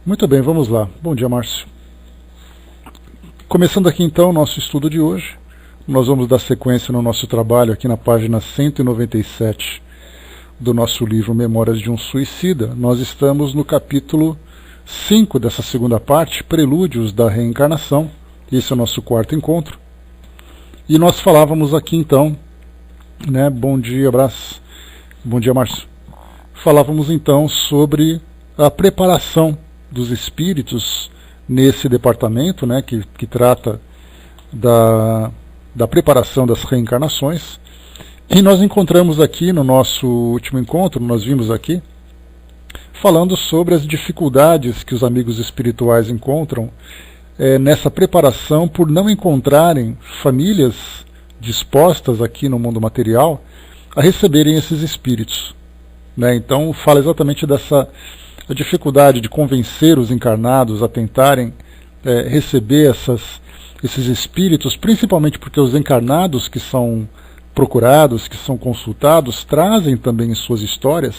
Muito bem, vamos lá. Bom dia, Márcio. Começando aqui então o nosso estudo de hoje, nós vamos dar sequência no nosso trabalho aqui na página 197 do nosso livro Memórias de um Suicida. Nós estamos no capítulo 5 dessa segunda parte, Prelúdios da Reencarnação. Esse é o nosso quarto encontro. E nós falávamos aqui então, bom dia, abraço. Bom dia, Márcio. Falávamos então sobre a preparação dos espíritos nesse departamento, que trata da preparação das reencarnações. E nós encontramos aqui no nosso último encontro, nós vimos aqui, falando sobre as dificuldades que os amigos espirituais encontram nessa preparação por não encontrarem famílias dispostas aqui no mundo material a receberem esses espíritos. Então fala exatamente dessa a dificuldade de convencer os encarnados a tentarem receber esses espíritos, principalmente porque os encarnados que são procurados, que são consultados, trazem também em suas histórias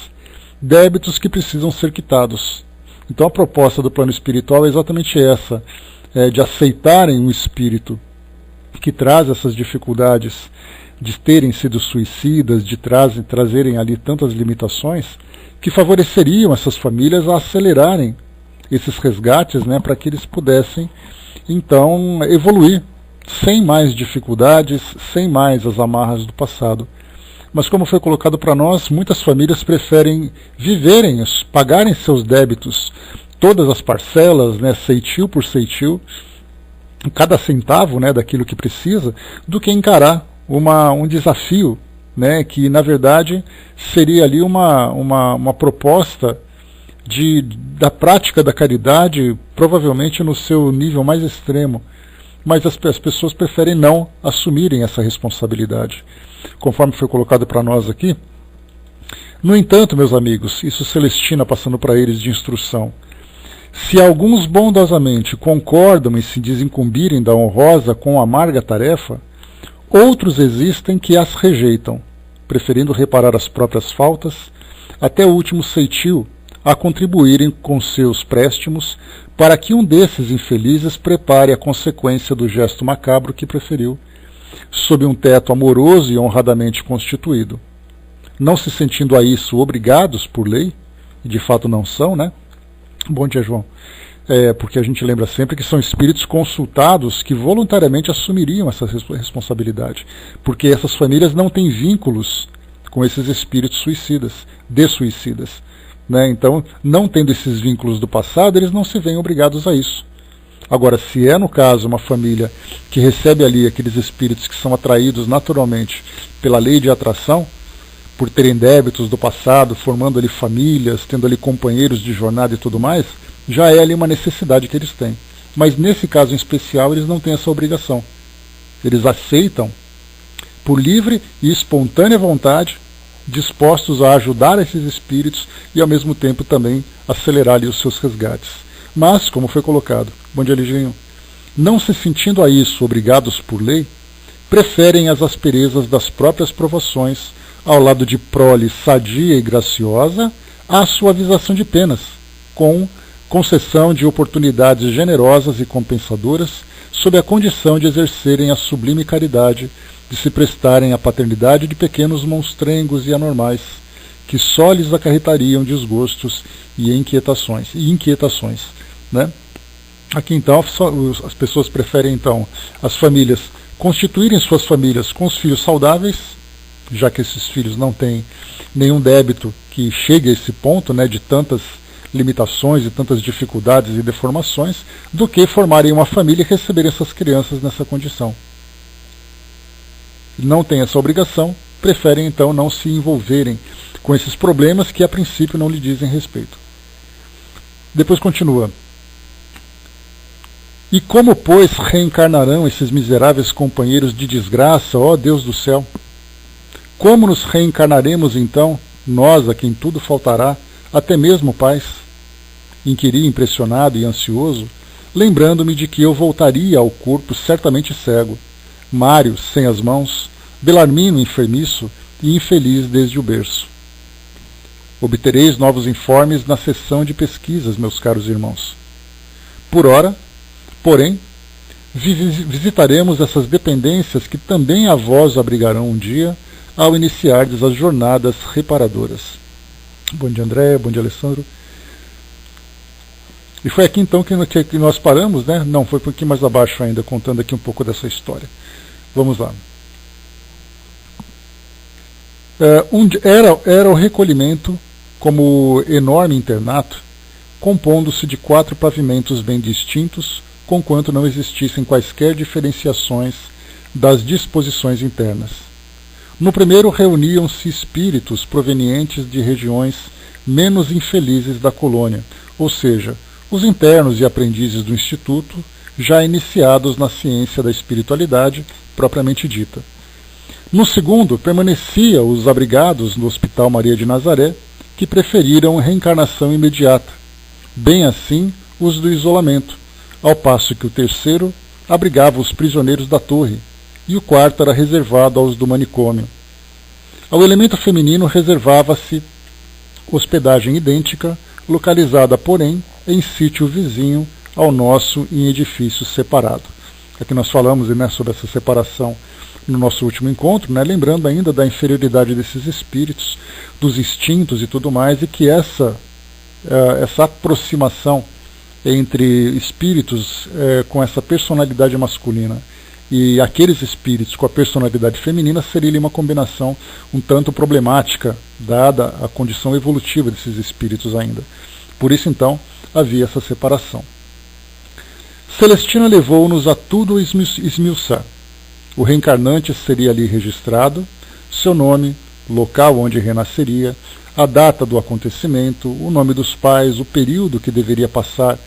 débitos que precisam ser quitados. Então a proposta do plano espiritual é exatamente essa, de aceitarem um espírito que traz essas dificuldades de terem sido suicidas, de trazerem ali tantas limitações, que favoreceriam essas famílias a acelerarem esses resgates, para que eles pudessem então evoluir sem mais dificuldades, sem mais as amarras do passado. Mas como foi colocado para nós, muitas famílias preferem viverem, pagarem seus débitos, todas as parcelas, ceitil por ceitil, cada centavo daquilo que precisa, do que encarar um desafio, que na verdade seria ali uma proposta da prática da caridade, provavelmente no seu nível mais extremo. Mas as pessoas preferem não assumirem essa responsabilidade, conforme foi colocado para nós aqui. No entanto, meus amigos, isso Celestina passando para eles de instrução: se alguns bondosamente concordam em se desincumbirem da honrosa com amarga tarefa, outros existem que as rejeitam, preferindo reparar as próprias faltas, até o último ceitil, a contribuírem com seus préstimos, para que um desses infelizes prepare a consequência do gesto macabro que preferiu, sob um teto amoroso e honradamente constituído. Não se sentindo a isso obrigados por lei, e de fato não são, Bom dia, João. Porque a gente lembra sempre que são espíritos consultados que voluntariamente assumiriam essa responsabilidade, porque essas famílias não têm vínculos com esses espíritos suicidas. Então, não tendo esses vínculos do passado, eles não se veem obrigados a isso. Agora, se é no caso uma família que recebe ali aqueles espíritos que são atraídos naturalmente pela lei de atração, por terem débitos do passado, formando ali famílias, tendo ali companheiros de jornada e tudo mais, já é ali uma necessidade que eles têm. Mas nesse caso em especial, eles não têm essa obrigação. Eles aceitam, por livre e espontânea vontade, dispostos a ajudar esses espíritos e ao mesmo tempo também acelerar ali os seus resgates. Mas, como foi colocado, bom dia, Liginho, não se sentindo a isso obrigados por lei, preferem as asperezas das próprias provações, ao lado de prole sadia e graciosa, à suavização de penas, com concessão de oportunidades generosas e compensadoras, sob a condição de exercerem a sublime caridade, de se prestarem à paternidade de pequenos monstrengos e anormais, que só lhes acarretariam desgostos e inquietações. Aqui então as pessoas preferem então as famílias constituírem suas famílias com os filhos saudáveis, já que esses filhos não têm nenhum débito que chegue a esse ponto de tantas limitações e tantas dificuldades e deformações, do que formarem uma família e receberem essas crianças nessa condição. Não têm essa obrigação, preferem então não se envolverem com esses problemas que a princípio não lhe dizem respeito. Depois continua: e como, pois, reencarnarão esses miseráveis companheiros de desgraça, ó Deus do céu? Como nos reencarnaremos então, nós a quem tudo faltará, até mesmo paz? Inquiri impressionado e ansioso, lembrando-me de que eu voltaria ao corpo certamente cego, Mário sem as mãos, Belarmino enfermiço e infeliz desde o berço. Obtereis novos informes na seção de pesquisas, meus caros irmãos. Por ora, porém, visitaremos essas dependências que também a vós abrigarão um dia ao iniciardes as jornadas reparadoras. Bom dia, André, bom dia, Alessandro. E foi aqui então que nós paramos, né? Não, foi um pouquinho mais abaixo ainda, contando aqui um pouco dessa história. Vamos lá. Era o recolhimento como enorme internato, compondo-se de 4 pavimentos bem distintos, conquanto não existissem quaisquer diferenciações das disposições internas. No primeiro reuniam-se espíritos provenientes de regiões menos infelizes da colônia, ou seja, os internos e aprendizes do Instituto, já iniciados na ciência da espiritualidade propriamente dita. No segundo, permaneciam os abrigados no Hospital Maria de Nazaré, que preferiram reencarnação imediata, bem assim os do isolamento, ao passo que o terceiro abrigava os prisioneiros da torre, e o quarto era reservado aos do manicômio. Ao elemento feminino reservava-se hospedagem idêntica, localizada, porém, em sítio vizinho ao nosso em edifício separado. Aqui nós falamos, né, sobre essa separação no nosso último encontro, né, lembrando ainda da inferioridade desses espíritos, dos instintos e tudo mais, e que essa aproximação entre espíritos com essa personalidade masculina e aqueles espíritos com a personalidade feminina seria uma combinação um tanto problemática, dada a condição evolutiva desses espíritos ainda. Por isso, então, havia essa separação. Celestina levou-nos a tudo esmiuçar. O reencarnante seria ali registrado, seu nome, local onde renasceria, a data do acontecimento, o nome dos pais, o período que deveria passar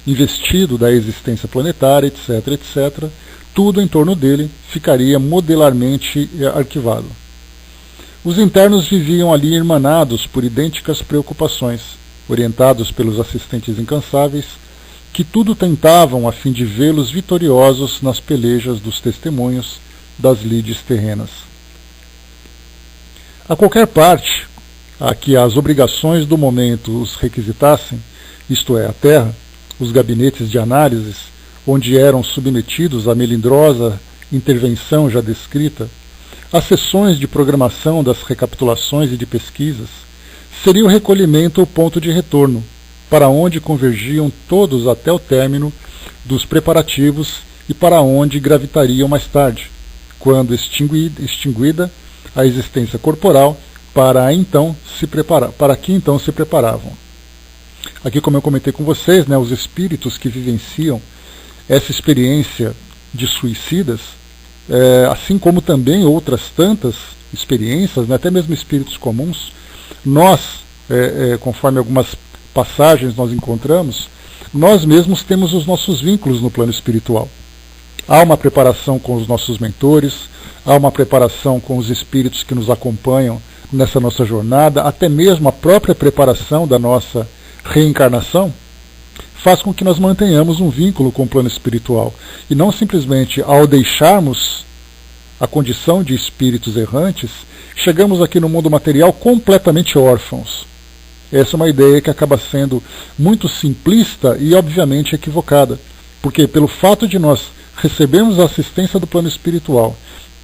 investido da existência planetária, etc., etc., tudo em torno dele ficaria modelarmente arquivado. Os internos viviam ali irmanados por idênticas preocupações, orientados pelos assistentes incansáveis, que tudo tentavam a fim de vê-los vitoriosos nas pelejas dos testemunhos das lides terrenas. A qualquer parte a que as obrigações do momento os requisitassem, isto é, a Terra, os gabinetes de análises, onde eram submetidos à melindrosa intervenção já descrita, as sessões de programação das recapitulações e de pesquisas, seria o recolhimento o ponto de retorno, para onde convergiam todos até o término dos preparativos e para onde gravitariam mais tarde, quando extinguida a existência corporal, para que então se preparavam. Aqui, como eu comentei com vocês, né, os espíritos que vivenciam essa experiência de suicidas, assim como também outras tantas experiências, né, até mesmo espíritos comuns, nós, conforme algumas passagens nós encontramos, nós mesmos temos os nossos vínculos no plano espiritual. Há uma preparação com os nossos mentores, há uma preparação com os espíritos que nos acompanham nessa nossa jornada, até mesmo a própria preparação da nossa reencarnação faz com que nós mantenhamos um vínculo com o plano espiritual. E não simplesmente ao deixarmos a condição de espíritos errantes, chegamos aqui no mundo material completamente órfãos. Essa é uma ideia que acaba sendo muito simplista e obviamente equivocada, porque pelo fato de nós recebermos a assistência do plano espiritual,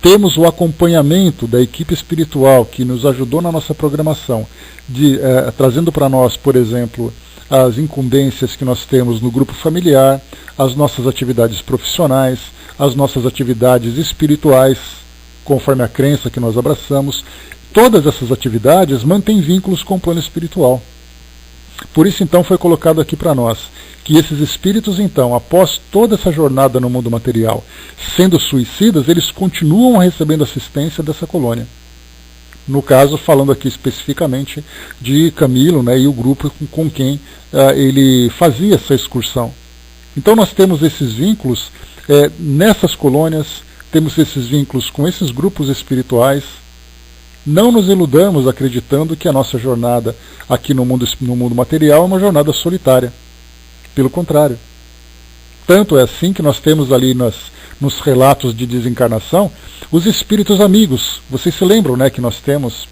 temos o acompanhamento da equipe espiritual que nos ajudou na nossa programação, trazendo para nós, por exemplo, as incumbências que nós temos no grupo familiar, as nossas atividades profissionais, as nossas atividades espirituais, conforme a crença que nós abraçamos. Todas essas atividades mantêm vínculos com o plano espiritual. Por isso, então, foi colocado aqui para nós que esses espíritos, então, após toda essa jornada no mundo material, sendo suicidas, eles continuam recebendo assistência dessa colônia. No caso, falando aqui especificamente de Camilo, né, e o grupo com quem ele fazia essa excursão. Então nós temos esses vínculos nessas colônias, temos esses vínculos com esses grupos espirituais. Não nos iludamos acreditando que a nossa jornada aqui no mundo material é uma jornada solitária. Pelo contrário. Tanto é assim que nós temos ali nos relatos de desencarnação os espíritos amigos. Vocês se lembram, né, que nós temos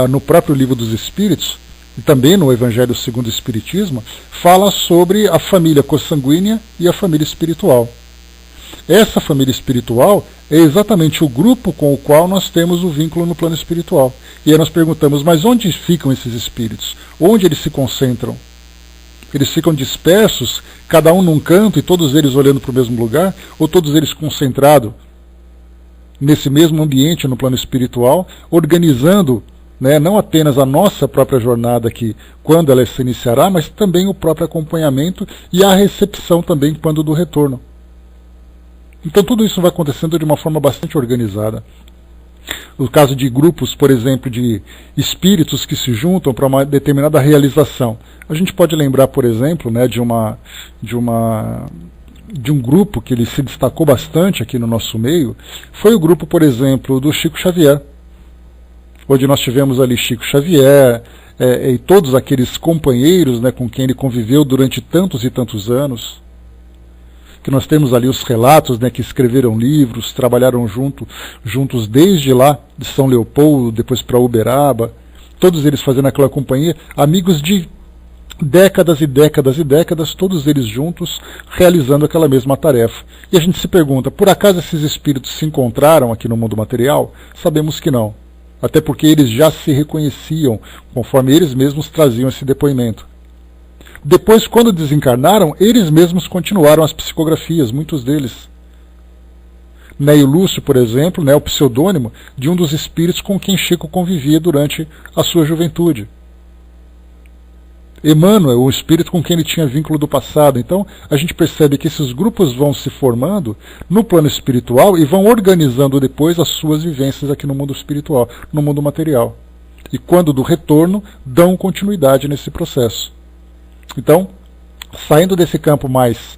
no próprio Livro dos Espíritos, e também no Evangelho segundo o Espiritismo, fala sobre a família consanguínea e a família espiritual. Essa família espiritual é exatamente o grupo com o qual nós temos o vínculo no plano espiritual. E aí nós perguntamos, mas onde ficam esses espíritos? Onde eles se concentram? Eles ficam dispersos, cada um num canto e todos eles olhando para o mesmo lugar? Ou todos eles concentrados nesse mesmo ambiente no plano espiritual, organizando, né, não apenas a nossa própria jornada aqui, quando ela se iniciará, mas também o próprio acompanhamento e a recepção também quando do retorno. Então tudo isso vai acontecendo de uma forma bastante organizada. No caso de grupos, por exemplo, de espíritos que se juntam para uma determinada realização. A gente pode lembrar, por exemplo, né, de um grupo que ele se destacou bastante aqui no nosso meio, foi o grupo, por exemplo, do Chico Xavier, onde nós tivemos ali Chico Xavier e todos aqueles companheiros, né, com quem ele conviveu durante tantos e tantos anos, que nós temos ali os relatos, né, que escreveram livros, trabalharam juntos desde lá de São Leopoldo, depois para Uberaba, todos eles fazendo aquela companhia, amigos de décadas e décadas e décadas, todos eles juntos, realizando aquela mesma tarefa. E a gente se pergunta, por acaso esses espíritos se encontraram aqui no mundo material? Sabemos que não. Até porque eles já se reconheciam, conforme eles mesmos traziam esse depoimento. Depois, quando desencarnaram, eles mesmos continuaram as psicografias, muitos deles. Neio Lúcio, por exemplo, né, o pseudônimo de um dos espíritos com quem Chico convivia durante a sua juventude. Emmanuel, o espírito com quem ele tinha vínculo do passado. Então, a gente percebe que esses grupos vão se formando no plano espiritual e vão organizando depois as suas vivências aqui no mundo espiritual, no mundo material. E quando do retorno, dão continuidade nesse processo. Então, saindo desse campo mais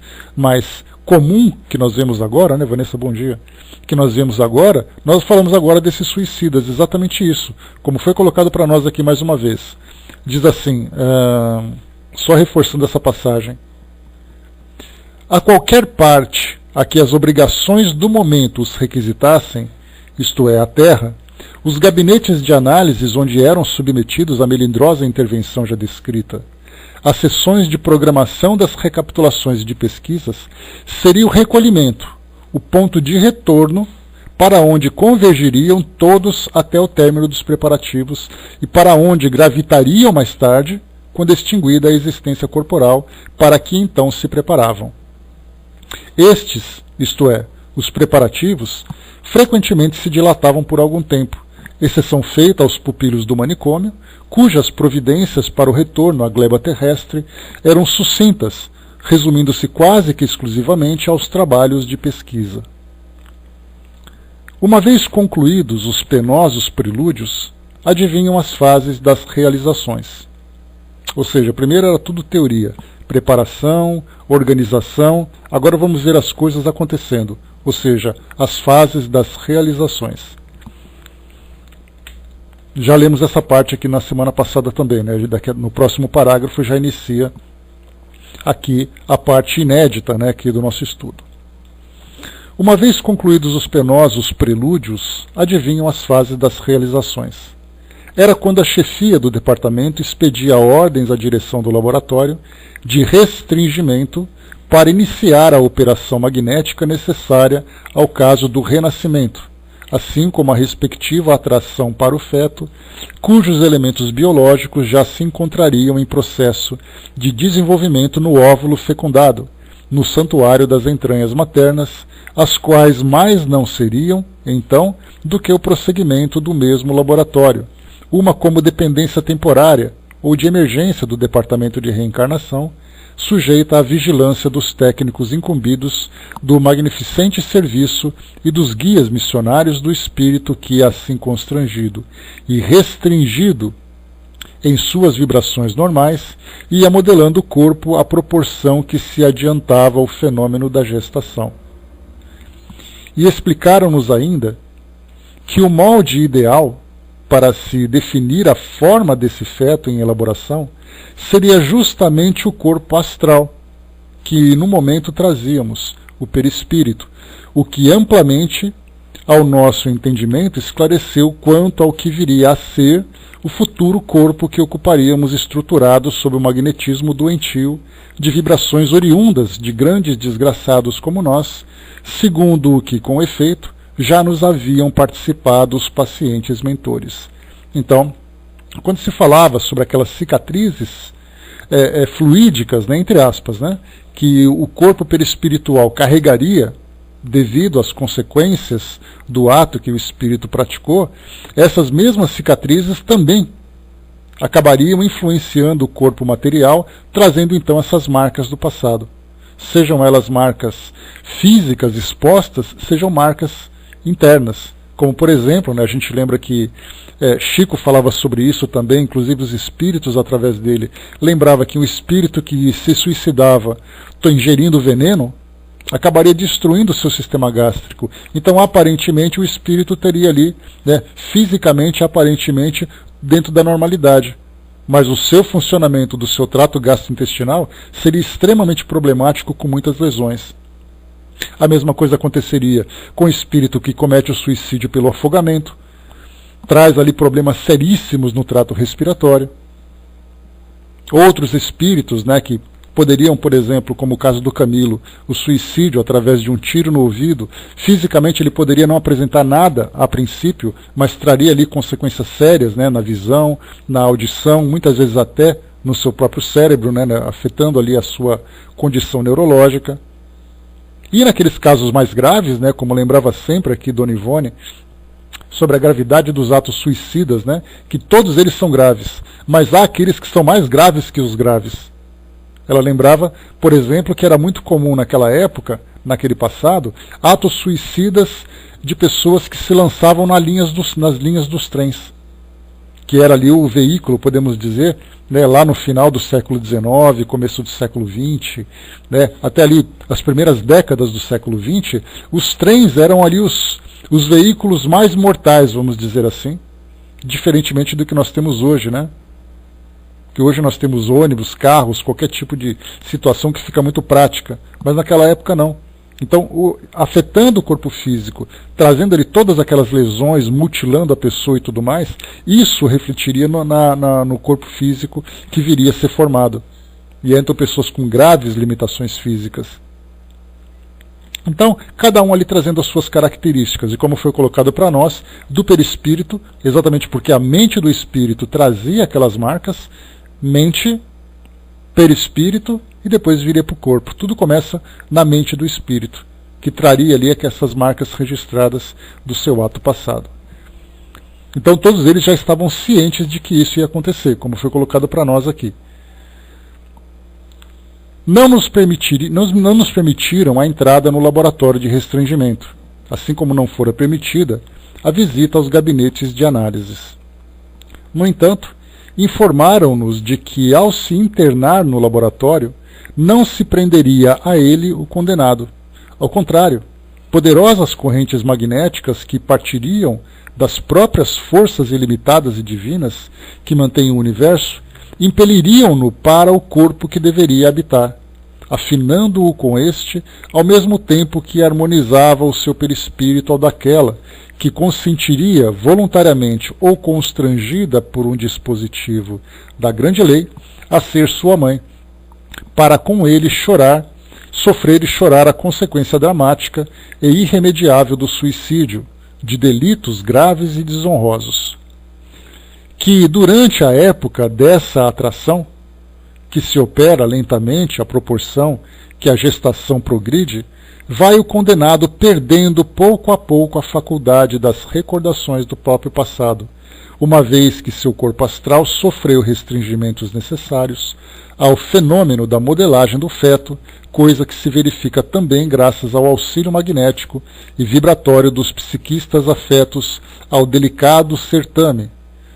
comum que nós vemos agora, né, Vanessa, bom dia, que nós vemos agora, nós falamos agora desses suicidas, exatamente isso, como foi colocado para nós aqui mais uma vez. Diz assim, só reforçando essa passagem: a qualquer parte a que as obrigações do momento os requisitassem, isto é, a Terra, os gabinetes de análises onde eram submetidos à melindrosa intervenção já descrita, as sessões de programação das recapitulações de pesquisas, seria o recolhimento, o ponto de retorno, para onde convergiriam todos até o término dos preparativos e para onde gravitariam mais tarde, quando extinguida a existência corporal, para que então se preparavam. Estes, isto é, os preparativos, frequentemente se dilatavam por algum tempo, exceção feita aos pupilos do manicômio, cujas providências para o retorno à gleba terrestre eram sucintas, resumindo-se quase que exclusivamente aos trabalhos de pesquisa. Uma vez concluídos os penosos prelúdios, adivinham as fases das realizações. Ou seja, primeiro era tudo teoria, preparação, organização, agora vamos ver as coisas acontecendo, ou seja, as fases das realizações. Já lemos essa parte aqui na semana passada também, né? No próximo parágrafo já inicia aqui a parte inédita, né, aqui do nosso estudo. Uma vez concluídos os penosos prelúdios, adivinham as fases das realizações. Era quando a chefia do departamento expedia ordens à direção do laboratório de restringimento para iniciar a operação magnética necessária ao caso do renascimento, assim como a respectiva atração para o feto, cujos elementos biológicos já se encontrariam em processo de desenvolvimento no óvulo fecundado, no santuário das entranhas maternas, as quais mais não seriam, então, do que o prosseguimento do mesmo laboratório, uma como dependência temporária ou de emergência do departamento de reencarnação, sujeita à vigilância dos técnicos incumbidos do magnificente serviço e dos guias missionários do espírito que, assim constrangido e restringido em suas vibrações normais, ia modelando o corpo à proporção que se adiantava o fenômeno da gestação. E explicaram-nos ainda que o molde ideal para se definir a forma desse feto em elaboração seria justamente o corpo astral, que no momento trazíamos, o perispírito, o que amplamente ao nosso entendimento, esclareceu quanto ao que viria a ser o futuro corpo que ocuparíamos, estruturado sob o magnetismo doentio de vibrações oriundas de grandes desgraçados como nós, segundo o que, com efeito, já nos haviam participado os pacientes mentores. Então, quando se falava sobre aquelas cicatrizes fluídicas, né, entre aspas, né, que o corpo perispiritual carregaria devido às consequências do ato que o espírito praticou, essas mesmas cicatrizes também acabariam influenciando o corpo material, trazendo então essas marcas do passado. Sejam elas marcas físicas expostas, sejam marcas internas. Como, por exemplo, né, a gente lembra que Chico falava sobre isso também, inclusive os espíritos, através dele, lembrava que um espírito que se suicidava ingerindo veneno, acabaria destruindo o seu sistema gástrico. Então, aparentemente, o espírito teria ali, né, fisicamente, aparentemente, dentro da normalidade. Mas o seu funcionamento do seu trato gastrointestinal seria extremamente problemático, com muitas lesões. A mesma coisa aconteceria com o espírito que comete o suicídio pelo afogamento, traz ali problemas seríssimos no trato respiratório. Outros espíritos, né, que poderiam, por exemplo, como o caso do Camilo, o suicídio através de um tiro no ouvido, fisicamente ele poderia não apresentar nada a princípio, mas traria ali consequências sérias, né, na visão, na audição, muitas vezes até no seu próprio cérebro, né, afetando ali a sua condição neurológica. E naqueles casos mais graves, né, como lembrava sempre aqui Dona Ivone, sobre a gravidade dos atos suicidas, né, que todos eles são graves, mas há aqueles que são mais graves que os graves. Ela lembrava, por exemplo, que era muito comum naquela época, naquele passado, atos suicidas de pessoas que se lançavam nas linhas dos trens, que era ali o veículo, podemos dizer, né, lá no final do século XIX, começo do século XX, né, até ali as primeiras décadas do século XX, os trens eram ali os veículos mais mortais, vamos dizer assim, diferentemente do que nós temos hoje, né? Que hoje nós temos ônibus, carros, qualquer tipo de situação que fica muito prática, mas naquela época não. Então, afetando o corpo físico, trazendo ali todas aquelas lesões, mutilando a pessoa e tudo mais, isso refletiria no corpo físico que viria a ser formado. E entram pessoas com graves limitações físicas. Então, cada um ali trazendo as suas características, e como foi colocado para nós, do perispírito, exatamente porque a mente do espírito trazia aquelas marcas, mente, perispírito, e depois viria para o corpo. Tudo começa na mente do espírito, que traria ali essas marcas registradas do seu ato passado. Então todos eles já estavam cientes de que isso ia acontecer, como foi colocado para nós aqui. Não nos permitiram a entrada no laboratório de restringimento, assim como não fora permitida a visita aos gabinetes de análises. No entanto, informaram-nos de que, ao se internar no laboratório, não se prenderia a ele o condenado. Ao contrário, poderosas correntes magnéticas que partiriam das próprias forças ilimitadas e divinas que mantêm o universo, impeliriam-no para o corpo que deveria habitar, afinando-o com este, ao mesmo tempo que harmonizava o seu perispírito ao daquela, que consentiria voluntariamente ou constrangida por um dispositivo da grande lei a ser sua mãe, para com ele sofrer e chorar a consequência dramática e irremediável do suicídio, de delitos graves e desonrosos. Que durante a época dessa atração, que se opera lentamente à proporção que a gestação progride, vai o condenado perdendo pouco a pouco a faculdade das recordações do próprio passado, uma vez que seu corpo astral sofreu restringimentos necessários ao fenômeno da modelagem do feto, coisa que se verifica também graças ao auxílio magnético e vibratório dos psiquistas afetos ao delicado certame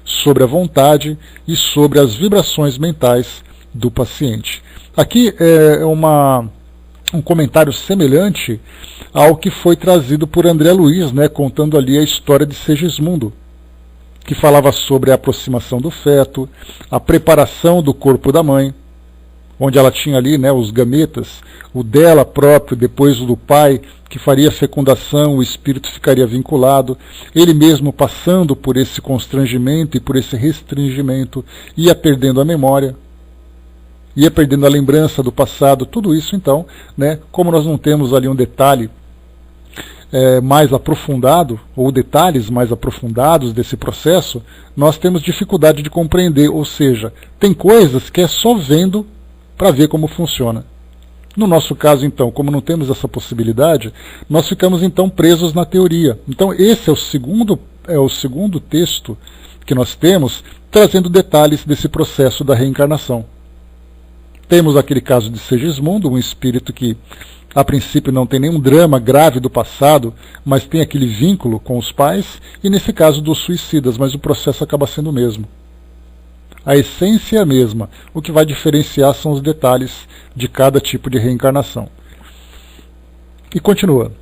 sobre a vontade e sobre as vibrações mentais do paciente. Aqui é um comentário semelhante ao que foi trazido por André Luiz, né, contando ali a história de Segismundo, que falava sobre a aproximação do feto, a preparação do corpo da mãe, onde ela tinha ali, né, os gametas, o dela próprio, depois o do pai, que faria a fecundação, o espírito ficaria vinculado, ele mesmo passando por esse constrangimento e por esse restringimento, ia perdendo a memória, ia perdendo a lembrança do passado, tudo isso então, né, como nós não temos ali um detalhe mais aprofundado, ou detalhes mais aprofundados desse processo, nós temos dificuldade de compreender, ou seja, tem coisas que é só vendo para ver como funciona. No nosso caso, então, como não temos essa possibilidade, nós ficamos então presos na teoria. Então esse é o segundo texto que nós temos, trazendo detalhes desse processo da reencarnação. Temos aquele caso de Segismundo, um espírito que a princípio não tem nenhum drama grave do passado, mas tem aquele vínculo com os pais, e nesse caso dos suicidas, mas o processo acaba sendo o mesmo. A essência é a mesma, o que vai diferenciar são os detalhes de cada tipo de reencarnação. E continua.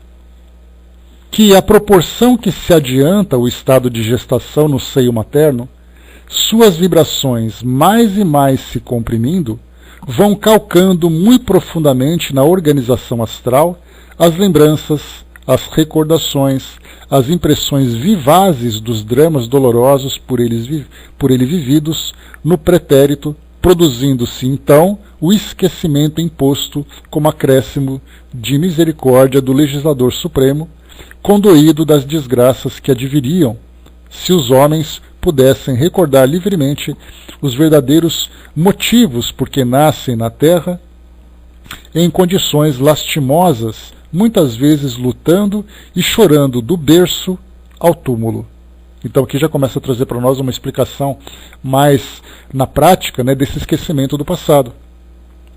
Que à proporção que se adianta o estado de gestação no seio materno, suas vibrações mais e mais se comprimindo, vão calcando muito profundamente na organização astral as lembranças, as recordações, as impressões vivazes dos dramas dolorosos por ele vividos no pretérito, produzindo-se então o esquecimento imposto como acréscimo de misericórdia do legislador supremo, condoído das desgraças que adviriam se os homens pudessem recordar livremente os verdadeiros motivos por que nascem na Terra, em condições lastimosas, muitas vezes lutando e chorando do berço ao túmulo. Então aqui já começa a trazer para nós uma explicação mais na prática, né, desse esquecimento do passado.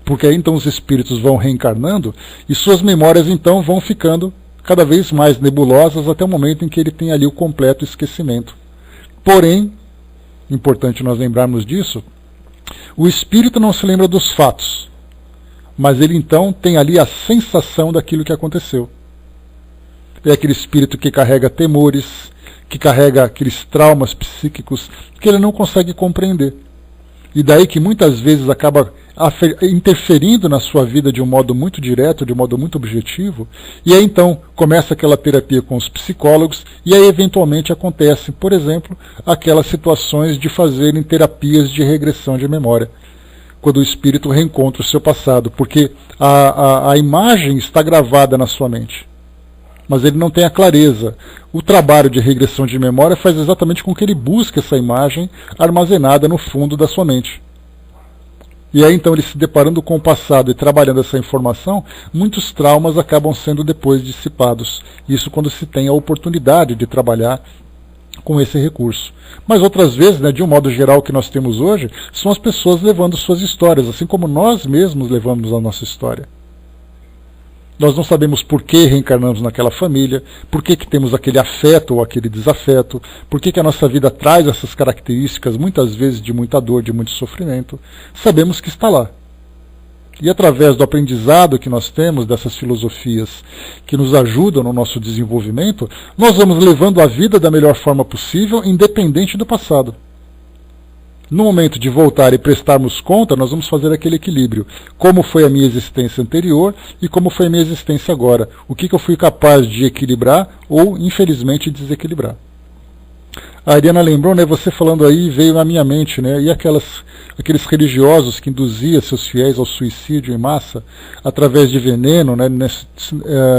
Porque aí então os espíritos vão reencarnando e suas memórias então vão ficando cada vez mais nebulosas até o momento em que ele tem ali o completo esquecimento. Porém, importante nós lembrarmos disso, o espírito não se lembra dos fatos, mas ele então tem ali a sensação daquilo que aconteceu. É aquele espírito que carrega temores, que carrega aqueles traumas psíquicos que ele não consegue compreender. E daí que muitas vezes acaba interferindo na sua vida de um modo muito direto, de um modo muito objetivo, e aí então começa aquela terapia com os psicólogos, e aí eventualmente acontece, por exemplo, aquelas situações de fazerem terapias de regressão de memória, quando o espírito reencontra o seu passado, porque a imagem está gravada na sua mente, mas ele não tem a clareza. O trabalho de regressão de memória faz exatamente com que ele busque essa imagem armazenada no fundo da sua mente. E aí então ele se deparando com o passado e trabalhando essa informação, muitos traumas acabam sendo depois dissipados. Isso quando se tem a oportunidade de trabalhar com esse recurso. Mas outras vezes, né, de um modo geral, o que nós temos hoje, são as pessoas levando suas histórias, assim como nós mesmos levamos a nossa história. Nós não sabemos por que reencarnamos naquela família, por que temos aquele afeto ou aquele desafeto, por que a nossa vida traz essas características, muitas vezes de muita dor, de muito sofrimento. Sabemos que está lá. E através do aprendizado que nós temos dessas filosofias que nos ajudam no nosso desenvolvimento, nós vamos levando a vida da melhor forma possível, independente do passado. No momento de voltar e prestarmos conta, nós vamos fazer aquele equilíbrio. Como foi a minha existência anterior e como foi a minha existência agora. O que eu fui capaz de equilibrar ou, infelizmente, desequilibrar. A Ariana lembrou, né, você falando aí, veio na minha mente, né, e aqueles religiosos que induziam seus fiéis ao suicídio em massa através de veneno, né,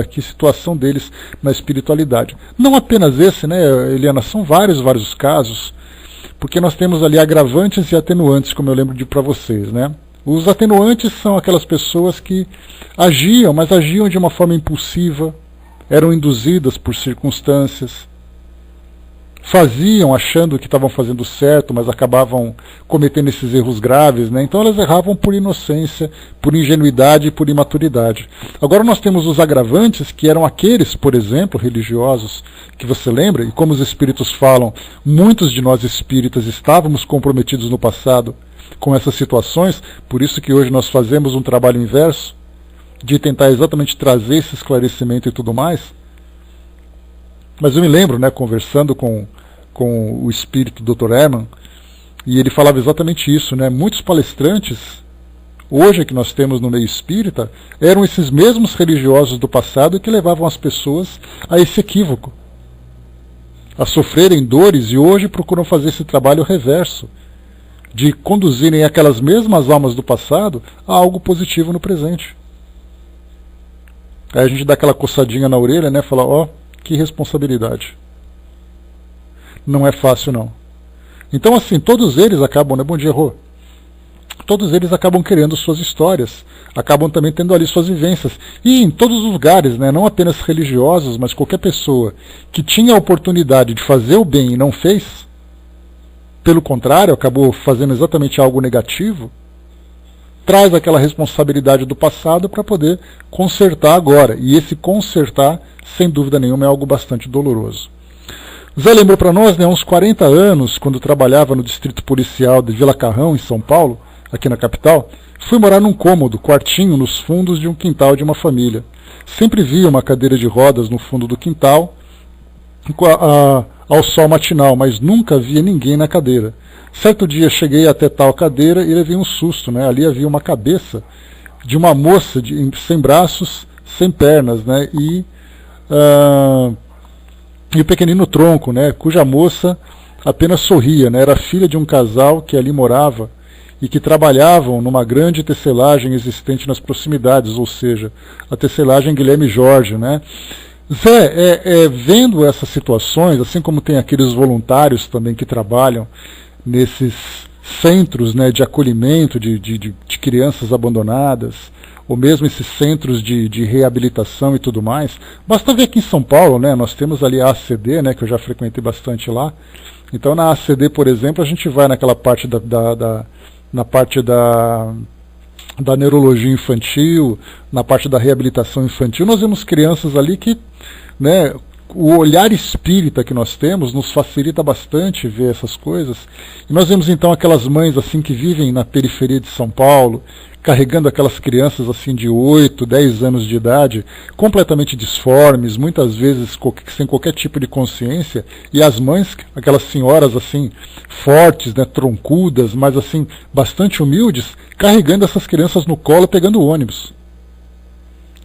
que situação deles na espiritualidade. Não apenas esse, né, Eliana, são vários casos. Porque nós temos ali agravantes e atenuantes, como eu lembro para vocês, né? Os atenuantes são aquelas pessoas que agiam, mas agiam de uma forma impulsiva, eram induzidas por circunstâncias, faziam achando que estavam fazendo certo, mas acabavam cometendo esses erros graves, né? Então elas erravam por inocência, por ingenuidade e por imaturidade. Agora nós temos os agravantes, que eram aqueles, por exemplo, religiosos, que você lembra, e como os espíritos falam, muitos de nós espíritas estávamos comprometidos no passado com essas situações, por isso que hoje nós fazemos um trabalho inverso, de tentar exatamente trazer esse esclarecimento e tudo mais. Mas eu me lembro, né, conversando com o espírito Dr. Herman, e ele falava exatamente isso, né? Muitos palestrantes hoje que nós temos no meio espírita, eram esses mesmos religiosos do passado que levavam as pessoas a esse equívoco, a sofrerem dores, e hoje procuram fazer esse trabalho reverso, de conduzirem aquelas mesmas almas do passado a algo positivo no presente. Aí a gente dá aquela coçadinha na orelha, né? Fala, ó, que responsabilidade. Não é fácil, não. Então, assim, todos eles acabam, né? Bom dia, Rô. Todos eles acabam querendo suas histórias, acabam também tendo ali suas vivências. E em todos os lugares, né? Não apenas religiosos, mas qualquer pessoa que tinha a oportunidade de fazer o bem e não fez, pelo contrário, acabou fazendo exatamente algo negativo, traz aquela responsabilidade do passado para poder consertar agora. E esse consertar, sem dúvida nenhuma, é algo bastante doloroso. Zé lembrou para nós, né, uns 40 anos, quando trabalhava no distrito policial de Vila Carrão, em São Paulo, aqui na capital, fui morar num cômodo, quartinho, nos fundos de um quintal de uma família. Sempre via uma cadeira de rodas no fundo do quintal, ao sol matinal, mas nunca via ninguém na cadeira. Certo dia cheguei até tal cadeira e levei um susto, né? Ali havia uma cabeça de uma moça sem braços, sem pernas, né? E o pequenino tronco, né? Cuja moça apenas sorria, né? Era filha de um casal que ali morava e que trabalhavam numa grande tecelagem existente nas proximidades, ou seja, a tecelagem Guilherme Jorge, né? Zé, vendo essas situações, assim como tem aqueles voluntários também que trabalham nesses centros, né, de acolhimento de crianças abandonadas, ou mesmo esses centros de reabilitação e tudo mais, basta ver aqui em São Paulo, né, nós temos ali a ACD, né, que eu já frequentei bastante lá. Então na ACD, por exemplo, a gente vai naquela parte na parte da neurologia infantil, na parte da reabilitação infantil, nós vemos crianças ali que, né, o olhar espírita que nós temos nos facilita bastante ver essas coisas. E nós vemos então aquelas mães assim que vivem na periferia de São Paulo, carregando aquelas crianças assim de 8, 10 anos de idade, completamente disformes, muitas vezes sem qualquer tipo de consciência, e as mães, aquelas senhoras assim fortes, né, troncudas, mas assim bastante humildes, carregando essas crianças no colo, pegando o ônibus.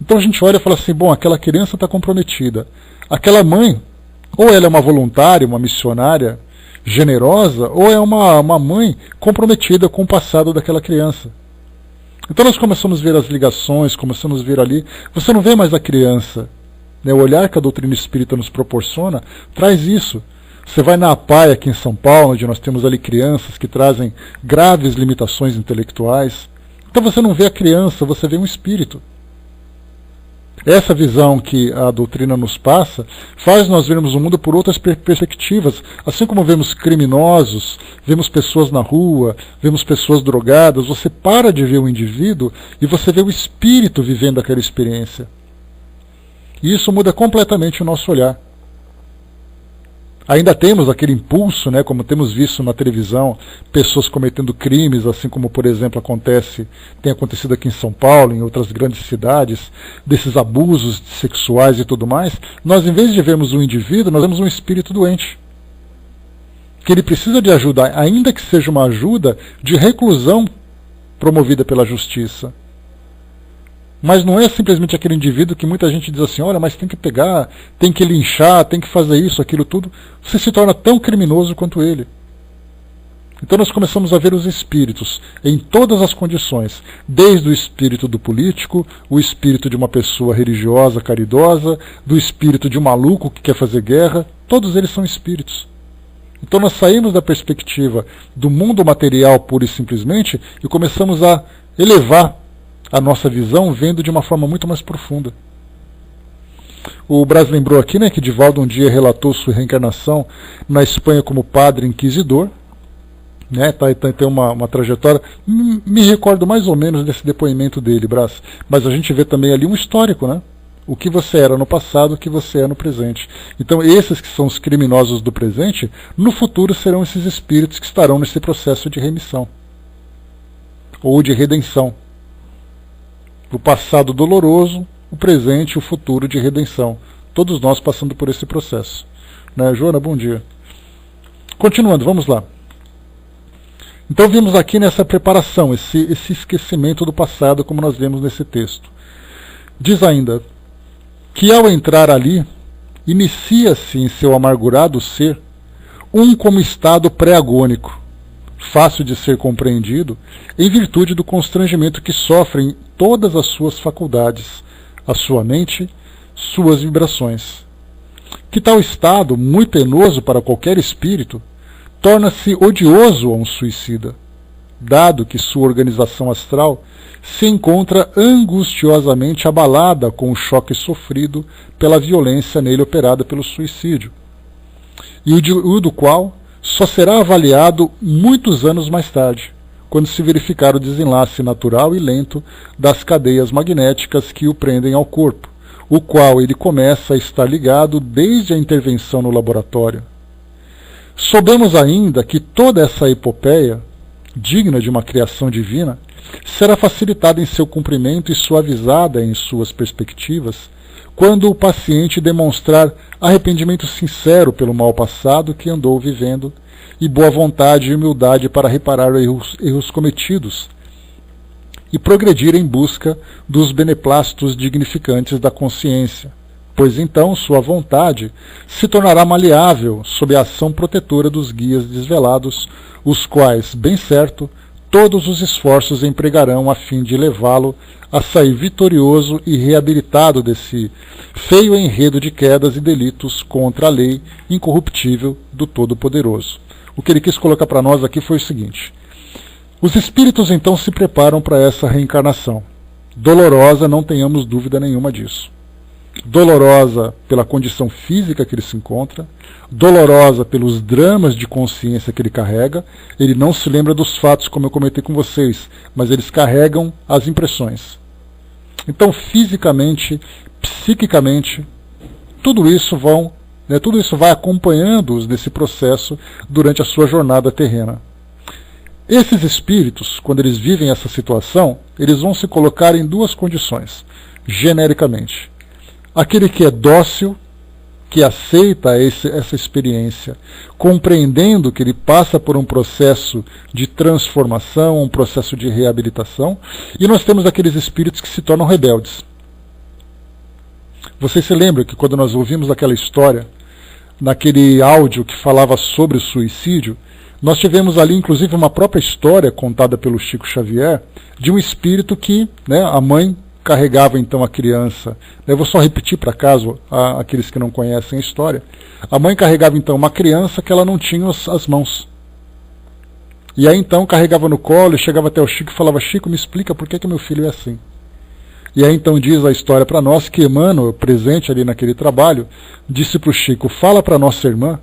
Então a gente olha e fala assim, bom, aquela criança está comprometida. Aquela mãe, ou ela é uma voluntária, uma missionária generosa, ou é uma mãe comprometida com o passado daquela criança. Então nós começamos a ver as ligações, começamos a ver ali, você não vê mais a criança, né? O olhar que a doutrina espírita nos proporciona traz isso. Você vai na APAE aqui em São Paulo, onde nós temos ali crianças que trazem graves limitações intelectuais. Então você não vê a criança, você vê um espírito. Essa visão que a doutrina nos passa faz nós vermos o mundo por outras perspectivas. Assim como vemos criminosos, vemos pessoas na rua, vemos pessoas drogadas, você para de ver o indivíduo e você vê o espírito vivendo aquela experiência. E isso muda completamente o nosso olhar. Ainda temos aquele impulso, né, como temos visto na televisão, pessoas cometendo crimes, assim como, por exemplo, tem acontecido aqui em São Paulo, em outras grandes cidades, desses abusos sexuais e tudo mais. Nós, em vez de vermos um indivíduo, nós vemos um espírito doente, que ele precisa de ajuda, ainda que seja uma ajuda de reclusão promovida pela justiça. Mas não é simplesmente aquele indivíduo que muita gente diz assim, olha, mas tem que pegar, tem que linchar, tem que fazer isso, aquilo tudo. Você se torna tão criminoso quanto ele. Então nós começamos a ver os espíritos em todas as condições, desde o espírito do político, o espírito de uma pessoa religiosa, caridosa, do espírito de um maluco que quer fazer guerra, todos eles são espíritos. Então nós saímos da perspectiva do mundo material pura e simplesmente e começamos a elevar a nossa visão vendo de uma forma muito mais profunda. O Brás lembrou aqui, né, que Divaldo um dia relatou sua reencarnação na Espanha como padre inquisidor, né, tem uma trajetória, me recordo mais ou menos desse depoimento dele, Brás, mas a gente vê também ali um histórico, né, o que você era no passado, o que você é no presente. Então esses que são os criminosos do presente, no futuro serão esses espíritos que estarão nesse processo de remissão, ou de redenção. O passado doloroso, o presente e o futuro de redenção. Todos nós passando por esse processo. Né, Joana, bom dia. Continuando, vamos lá. Então vimos aqui nessa preparação, esse esquecimento do passado, como nós vemos nesse texto. Diz ainda que ao entrar ali, inicia-se em seu amargurado ser como estado pré-agônico, fácil de ser compreendido, em virtude do constrangimento que sofrem todas as suas faculdades, a sua mente, suas vibrações. Que tal estado, muito penoso para qualquer espírito, torna-se odioso a um suicida, dado que sua organização astral se encontra angustiosamente abalada com o choque sofrido pela violência nele operada pelo suicídio, e o do qual só será avaliado muitos anos mais tarde, quando se verificar o desenlace natural e lento das cadeias magnéticas que o prendem ao corpo, o qual ele começa a estar ligado desde a intervenção no laboratório. Soubemos ainda que toda essa epopeia, digna de uma criação divina, será facilitada em seu cumprimento e suavizada em suas perspectivas, quando o paciente demonstrar arrependimento sincero pelo mal passado que andou vivendo e boa vontade e humildade para reparar erros cometidos e progredir em busca dos beneplácitos dignificantes da consciência, pois então sua vontade se tornará maleável sob a ação protetora dos guias desvelados, os quais, bem certo, todos os esforços empregarão a fim de levá-lo a sair vitorioso e reabilitado desse feio enredo de quedas e delitos contra a lei incorruptível do Todo-Poderoso. O que ele quis colocar para nós aqui foi o seguinte: os espíritos então se preparam para essa reencarnação. Dolorosa, não tenhamos dúvida nenhuma disso. Dolorosa pela condição física que ele se encontra, dolorosa pelos dramas de consciência que ele carrega. Ele não se lembra dos fatos, como eu comentei com vocês, mas eles carregam as impressões. Então, fisicamente, psiquicamente, tudo isso vai acompanhando-os nesse processo durante a sua jornada terrena. Esses espíritos, quando eles vivem essa situação, eles vão se colocar em duas condições, genericamente. Aquele que é dócil, que aceita essa experiência, compreendendo que ele passa por um processo de transformação, um processo de reabilitação, e nós temos aqueles espíritos que se tornam rebeldes. Vocês se lembram que quando nós ouvimos aquela história, naquele áudio que falava sobre o suicídio, nós tivemos ali inclusive uma própria história contada pelo Chico Xavier, de um espírito que, a mãe carregava então a criança. Eu vou só repetir para caso aqueles que não conhecem a história. A mãe carregava então uma criança que ela não tinha as mãos. E aí então carregava no colo e chegava até o Chico e falava: Chico, me explica por que meu filho é assim. E aí então diz a história para nós que Emmanuel, presente ali naquele trabalho, disse para o Chico: fala para nossa irmã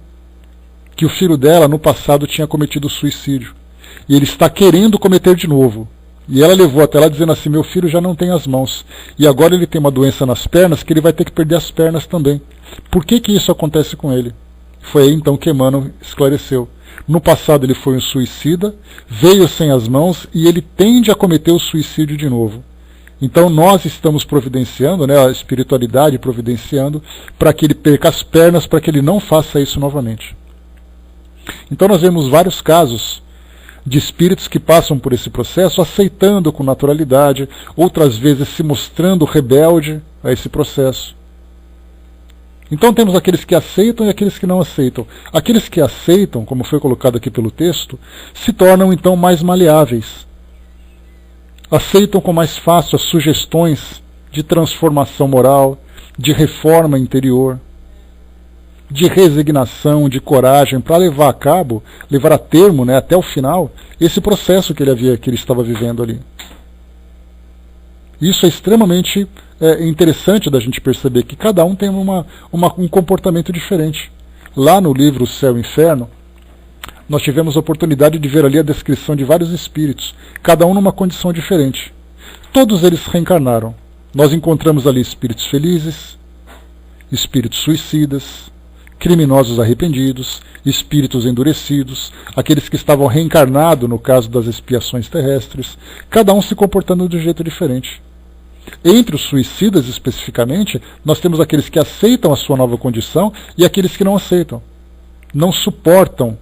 que o filho dela no passado tinha cometido suicídio. E ele está querendo cometer de novo. E ela levou até lá dizendo assim: meu filho já não tem as mãos. E agora ele tem uma doença nas pernas que ele vai ter que perder as pernas também. Por que isso acontece com ele? Foi aí então que Emmanuel esclareceu. No passado ele foi um suicida, veio sem as mãos e ele tende a cometer o suicídio de novo. Então nós estamos providenciando, a espiritualidade providenciando, para que ele perca as pernas, para que ele não faça isso novamente. Então nós vemos vários casos de espíritos que passam por esse processo, aceitando com naturalidade, outras vezes se mostrando rebelde a esse processo. Então temos aqueles que aceitam e aqueles que não aceitam. Aqueles que aceitam, como foi colocado aqui pelo texto, se tornam então mais maleáveis. Aceitam com mais fácil as sugestões de transformação moral, de reforma interior, de resignação, de coragem, para levar a cabo, levar a termo, até o final, esse processo que ele estava vivendo ali. Isso é extremamente interessante da gente perceber que cada um tem um comportamento diferente. Lá no livro Céu e Inferno, nós tivemos a oportunidade de ver ali a descrição de vários espíritos, cada um numa condição diferente. Todos eles reencarnaram. Nós encontramos ali espíritos felizes, espíritos suicidas, criminosos arrependidos, espíritos endurecidos, aqueles que estavam reencarnados no caso das expiações terrestres, cada um se comportando de um jeito diferente. Entre os suicidas especificamente, nós temos aqueles que aceitam a sua nova condição e aqueles que não aceitam, não suportam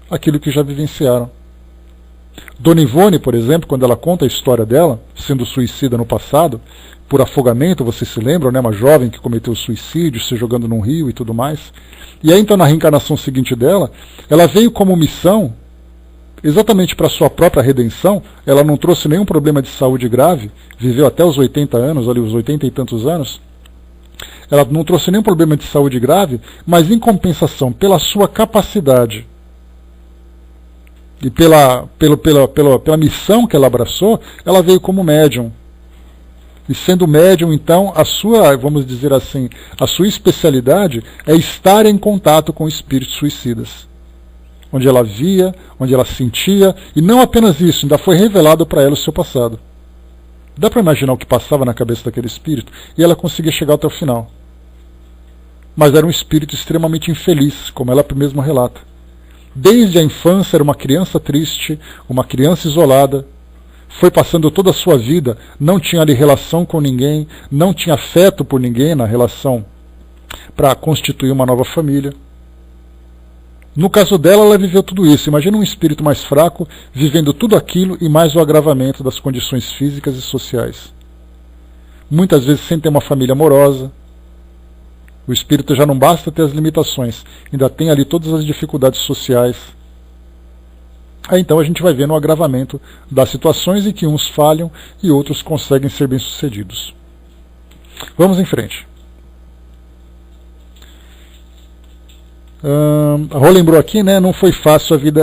aquilo que já vivenciaram. Dona Ivone, por exemplo, quando ela conta a história dela, sendo suicida no passado, por afogamento, vocês se lembram, né? Uma jovem que cometeu suicídio, se jogando num rio e tudo mais. E aí, então, na reencarnação seguinte dela, ela veio como missão, exatamente para sua própria redenção. Ela não trouxe nenhum problema de saúde grave, viveu até os 80 anos, ali os 80 e tantos anos. Ela não trouxe nenhum problema de saúde grave, mas em compensação, pela sua capacidade e pela missão que ela abraçou, ela veio como médium. E sendo médium, então, a sua, vamos dizer assim, a sua especialidade é estar em contato com espíritos suicidas. Onde ela via, onde ela sentia, e não apenas isso, ainda foi revelado para ela o seu passado. Dá para imaginar o que passava na cabeça daquele espírito? E ela conseguia chegar até o final. Mas era um espírito extremamente infeliz, como ela mesma relata. Desde a infância era uma criança triste, uma criança isolada, foi passando toda a sua vida, não tinha ali relação com ninguém, não tinha afeto por ninguém na relação para constituir uma nova família. No caso dela, ela viveu tudo isso. Imagina um espírito mais fraco vivendo tudo aquilo e mais o agravamento das condições físicas e sociais. Muitas vezes sem ter uma família amorosa. O espírito já não basta ter as limitações, ainda tem ali todas as dificuldades sociais. Aí então a gente vai vendo o agravamento das situações em que uns falham e outros conseguem ser bem-sucedidos. Vamos em frente. A Rô lembrou aqui, né, não foi fácil a vida,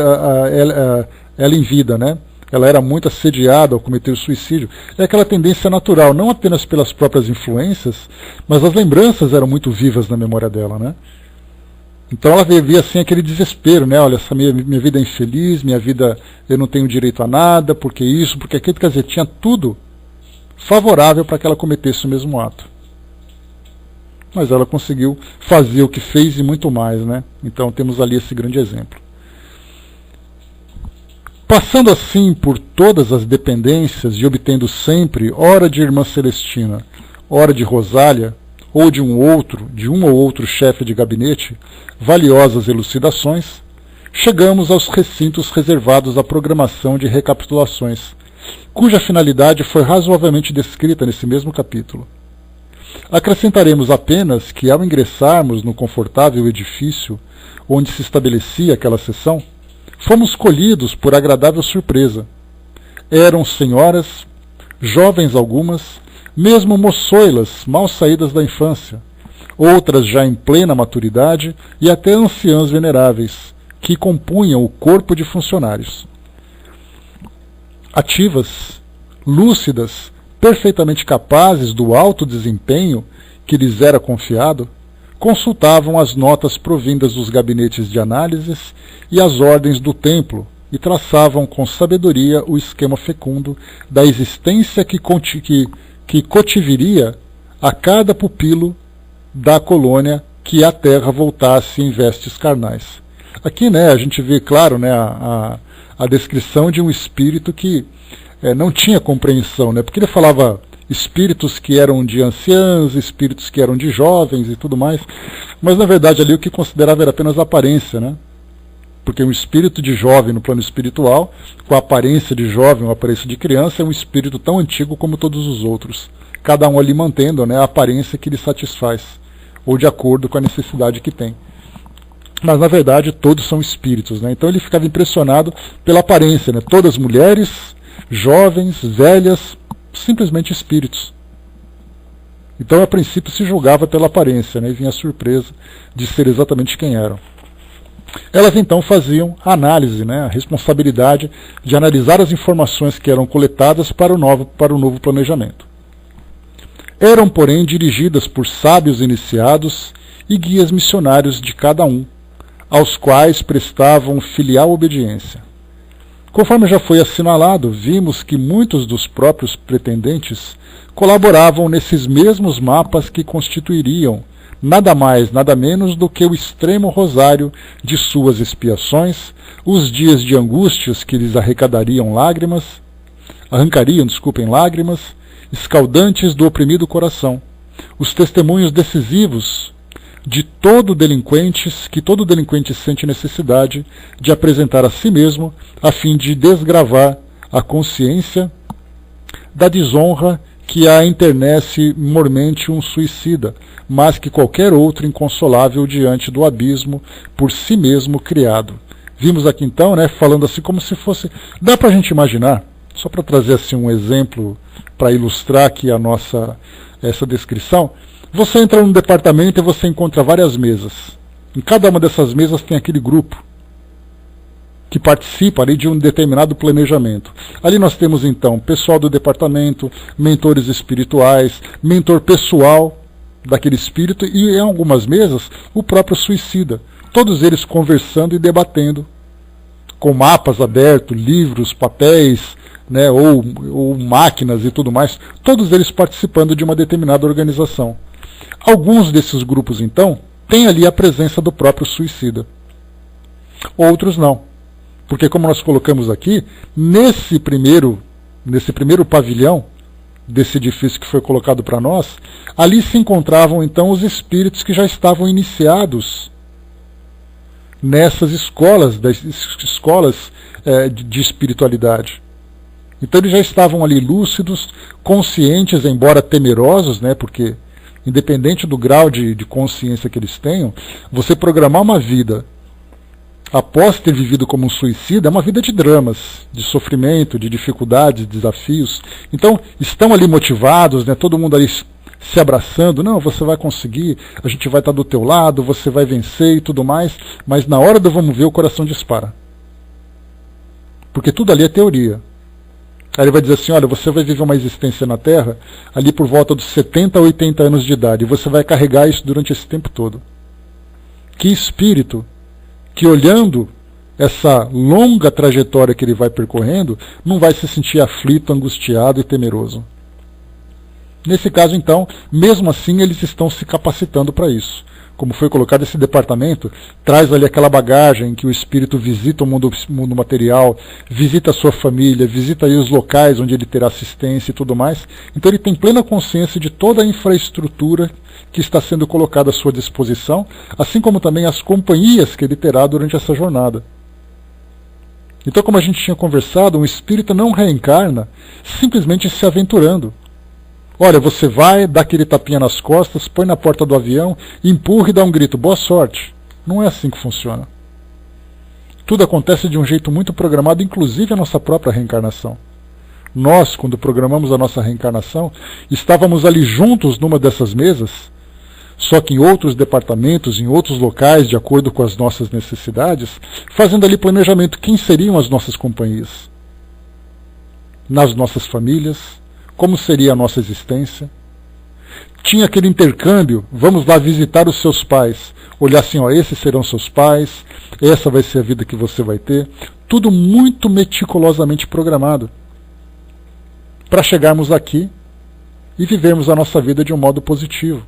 ela em vida, né? Ela era muito assediada ao cometer o suicídio. É aquela tendência natural, não apenas pelas próprias influências, mas as lembranças eram muito vivas na memória dela, né? Então ela vivia assim aquele desespero, né? Olha, essa minha vida é infeliz, minha vida eu não tenho direito a nada, porque isso, porque aquilo, quer dizer, tinha tudo favorável para que ela cometesse o mesmo ato. Mas ela conseguiu fazer o que fez e muito mais, né? Então temos ali esse grande exemplo. Passando assim por todas as dependências e obtendo sempre, ora de Irmã Celestina, ora de Rosália, ou de um ou outro chefe de gabinete, valiosas elucidações, chegamos aos recintos reservados à programação de recapitulações, cuja finalidade foi razoavelmente descrita nesse mesmo capítulo. Acrescentaremos apenas que, ao ingressarmos no confortável edifício onde se estabelecia aquela sessão, fomos colhidos por agradável surpresa. Eram senhoras, jovens algumas, mesmo moçoilas mal saídas da infância, outras já em plena maturidade e até anciãs veneráveis, que compunham o corpo de funcionários. Ativas, lúcidas, perfeitamente capazes do alto desempenho que lhes era confiado, consultavam as notas provindas dos gabinetes de análises e as ordens do templo e traçavam com sabedoria o esquema fecundo da existência que cotiviria a cada pupilo da colônia que a terra voltasse em vestes carnais. Aqui, né, a gente vê, claro, né, a descrição de um espírito que não tinha compreensão, né, porque ele falava espíritos que eram de anciãs, espíritos que eram de jovens e tudo mais, mas na verdade ali o que considerava era apenas a aparência, né? Porque um espírito de jovem no plano espiritual, com a aparência de jovem, uma aparência de criança, é um espírito tão antigo como todos os outros, cada um ali mantendo, né, a aparência que lhe satisfaz, ou de acordo com a necessidade que tem. Mas na verdade todos são espíritos, né? Então ele ficava impressionado pela aparência, né? Todas mulheres, jovens, velhas, simplesmente espíritos. Então a princípio se julgava pela aparência, né, e vinha a surpresa de ser exatamente quem eram. Elas então faziam a análise, né, a responsabilidade de analisar as informações que eram coletadas para o novo planejamento. Eram, porém, dirigidas por sábios iniciados e guias missionários de cada um, aos quais prestavam filial obediência. Conforme já foi assinalado, vimos que muitos dos próprios pretendentes colaboravam nesses mesmos mapas que constituiriam nada mais, nada menos do que o extremo rosário de suas expiações, os dias de angústias que lhes arrancariam lágrimas, escaldantes do oprimido coração, os testemunhos decisivos de todo delinquente, que todo delinquente sente necessidade de apresentar a si mesmo, a fim de desgravar a consciência da desonra que a enternece mormente um suicida, mas que qualquer outro inconsolável diante do abismo por si mesmo criado. Vimos aqui então, né, falando assim como se fosse... Dá para a gente imaginar, só para trazer assim um exemplo para ilustrar aqui essa descrição. Você entra num departamento e você encontra várias mesas. Em cada uma dessas mesas tem aquele grupo que participa ali de um determinado planejamento. Ali nós temos então pessoal do departamento, mentores espirituais, mentor pessoal daquele espírito e em algumas mesas o próprio suicida. Todos eles conversando e debatendo, com mapas abertos, livros, papéis, né, ou máquinas e tudo mais, todos eles participando de uma determinada organização. Alguns desses grupos, então, têm ali a presença do próprio suicida. Outros não. Porque, como nós colocamos aqui, nesse primeiro pavilhão desse edifício que foi colocado para nós, ali se encontravam, então, os espíritos que já estavam iniciados nessas escolas, de espiritualidade. Então, eles já estavam ali lúcidos, conscientes, embora temerosos, né, porque independente do grau de consciência que eles tenham, você programar uma vida após ter vivido como um suicida é uma vida de dramas, de sofrimento, de dificuldades, de desafios. Então, estão ali motivados, né, todo mundo ali se abraçando, não, você vai conseguir, a gente vai estar do teu lado, você vai vencer e tudo mais, mas na hora do vamos ver o coração dispara. Porque tudo ali é teoria. Aí ele vai dizer assim, olha, você vai viver uma existência na Terra ali por volta dos 70 a 80 anos de idade, e você vai carregar isso durante esse tempo todo. Que espírito que, olhando essa longa trajetória que ele vai percorrendo, não vai se sentir aflito, angustiado e temeroso. Nesse caso, então, mesmo assim, eles estão se capacitando para isso. Como foi colocado, esse departamento traz ali aquela bagagem que o espírito visita o mundo material, visita a sua família, visita aí os locais onde ele terá assistência e tudo mais. Então ele tem plena consciência de toda a infraestrutura que está sendo colocada à sua disposição, assim como também as companhias que ele terá durante essa jornada. Então, como a gente tinha conversado, um espírito não reencarna simplesmente se aventurando. Olha, você vai, dá aquele tapinha nas costas, põe na porta do avião, empurra e dá um grito, boa sorte. Não é assim que funciona. Tudo acontece de um jeito muito programado, inclusive a nossa própria reencarnação. Nós, quando programamos a nossa reencarnação, estávamos ali juntos numa dessas mesas, só que em outros departamentos, em outros locais, de acordo com as nossas necessidades, fazendo ali planejamento, quem seriam as nossas companhias? Nas nossas famílias, como seria a nossa existência? Tinha aquele intercâmbio, vamos lá visitar os seus pais, olhar assim, ó, esses serão seus pais, essa vai ser a vida que você vai ter, tudo muito meticulosamente programado, para chegarmos aqui e vivermos a nossa vida de um modo positivo.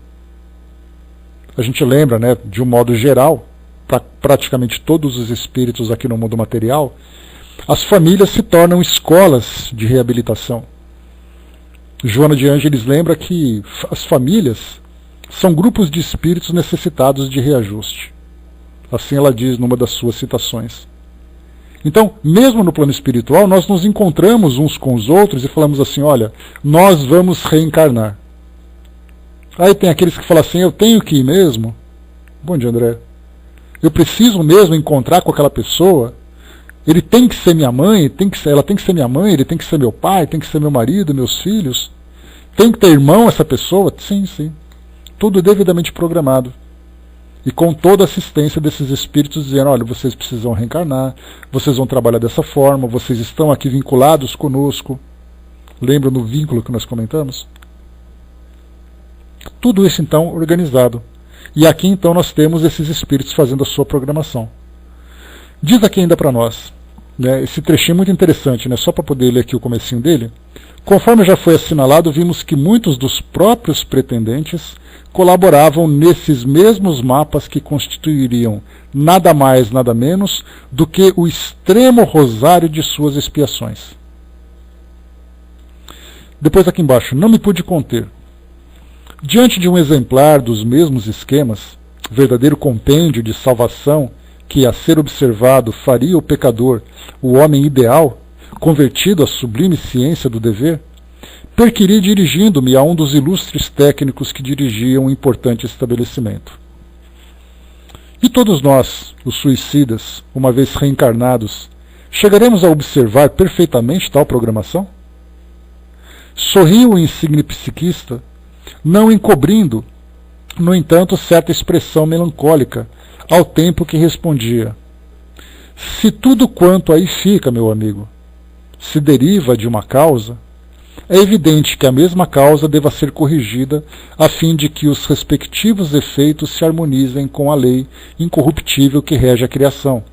A gente lembra, né, de um modo geral, para praticamente todos os espíritos aqui no mundo material, as famílias se tornam escolas de reabilitação. Joana de Ângeles lembra que as famílias são grupos de espíritos necessitados de reajuste. Assim ela diz numa das suas citações. Então, mesmo no plano espiritual, nós nos encontramos uns com os outros e falamos assim, olha, nós vamos reencarnar. Aí tem aqueles que falam assim, eu tenho que ir mesmo? Bom dia, André. Eu preciso mesmo encontrar com aquela pessoa? Ele tem que ser minha mãe, ela tem que ser minha mãe, ele tem que ser meu pai, tem que ser meu marido, meus filhos. Tem que ter irmão essa pessoa? Sim, sim. Tudo devidamente programado. E com toda a assistência desses espíritos dizendo, olha, vocês precisam reencarnar, vocês vão trabalhar dessa forma, vocês estão aqui vinculados conosco. Lembra do vínculo que nós comentamos? Tudo isso então organizado. E aqui então nós temos esses espíritos fazendo a sua programação. Diz aqui ainda para nós, né, esse trechinho muito interessante, né, só para poder ler aqui o comecinho dele. Conforme já foi assinalado, vimos que muitos dos próprios pretendentes colaboravam nesses mesmos mapas que constituiriam nada mais, nada menos do que o extremo rosário de suas expiações. Depois aqui embaixo, não me pude conter. Diante de um exemplar dos mesmos esquemas, verdadeiro compêndio de salvação que, a ser observado, faria o pecador o homem ideal, convertido à sublime ciência do dever, perquiri dirigindo-me a um dos ilustres técnicos que dirigiam um importante estabelecimento. E todos nós, os suicidas, uma vez reencarnados, chegaremos a observar perfeitamente tal programação? Sorriu o insigne psiquista, não encobrindo, no entanto, certa expressão melancólica, ao tempo que respondia: se tudo quanto aí fica, meu amigo, se deriva de uma causa, é evidente que a mesma causa deva ser corrigida a fim de que os respectivos efeitos se harmonizem com a lei incorruptível que rege a criação.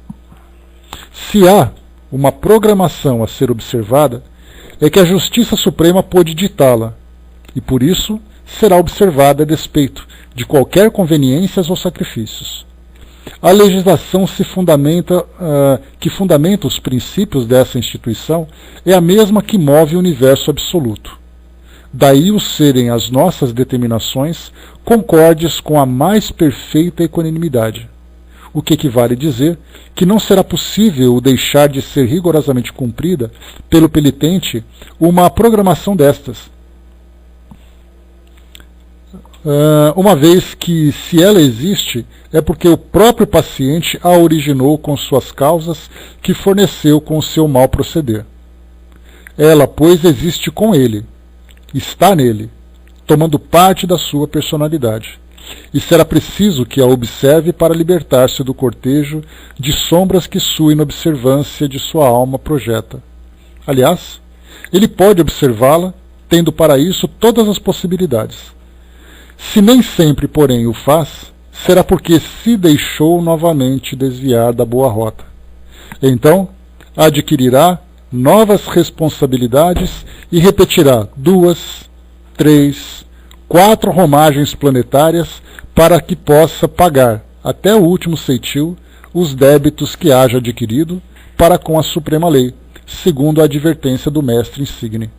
Se há uma programação a ser observada, é que a Justiça Suprema pôde ditá-la, e por isso será observada a despeito de qualquer conveniências ou sacrifícios. A legislação que fundamenta os princípios dessa instituição é a mesma que move o universo absoluto. Daí o serem as nossas determinações concordes com a mais perfeita equanimidade, o que equivale a dizer que não será possível deixar de ser rigorosamente cumprida pelo penitente uma programação destas, uma vez que, se ela existe, é porque o próprio paciente a originou com suas causas que forneceu com o seu mal proceder. Ela, pois, existe com ele, está nele, tomando parte da sua personalidade, e será preciso que a observe para libertar-se do cortejo de sombras que sua inobservância de sua alma projeta. Aliás, ele pode observá-la, tendo para isso todas as possibilidades. Se nem sempre, porém, o faz, será porque se deixou novamente desviar da boa rota. Então, adquirirá novas responsabilidades e repetirá 2, 3, 4 romagens planetárias para que possa pagar, até o último ceitil, os débitos que haja adquirido para com a Suprema Lei, segundo a advertência do Mestre Insigne.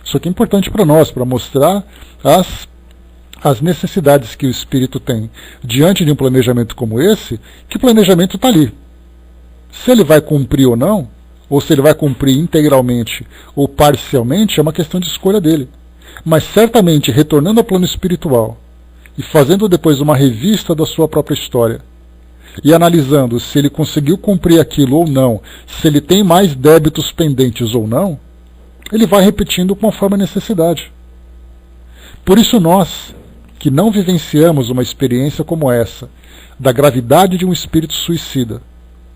Isso aqui é importante para nós, para mostrar as necessidades que o espírito tem diante de um planejamento como esse, que o planejamento está ali. Se ele vai cumprir ou não, ou se ele vai cumprir integralmente ou parcialmente, é uma questão de escolha dele. Mas certamente, retornando ao plano espiritual e fazendo depois uma revista da sua própria história, e analisando se ele conseguiu cumprir aquilo ou não, se ele tem mais débitos pendentes ou não, ele vai repetindo conforme a necessidade. Por isso nós, que não vivenciamos uma experiência como essa, da gravidade de um espírito suicida,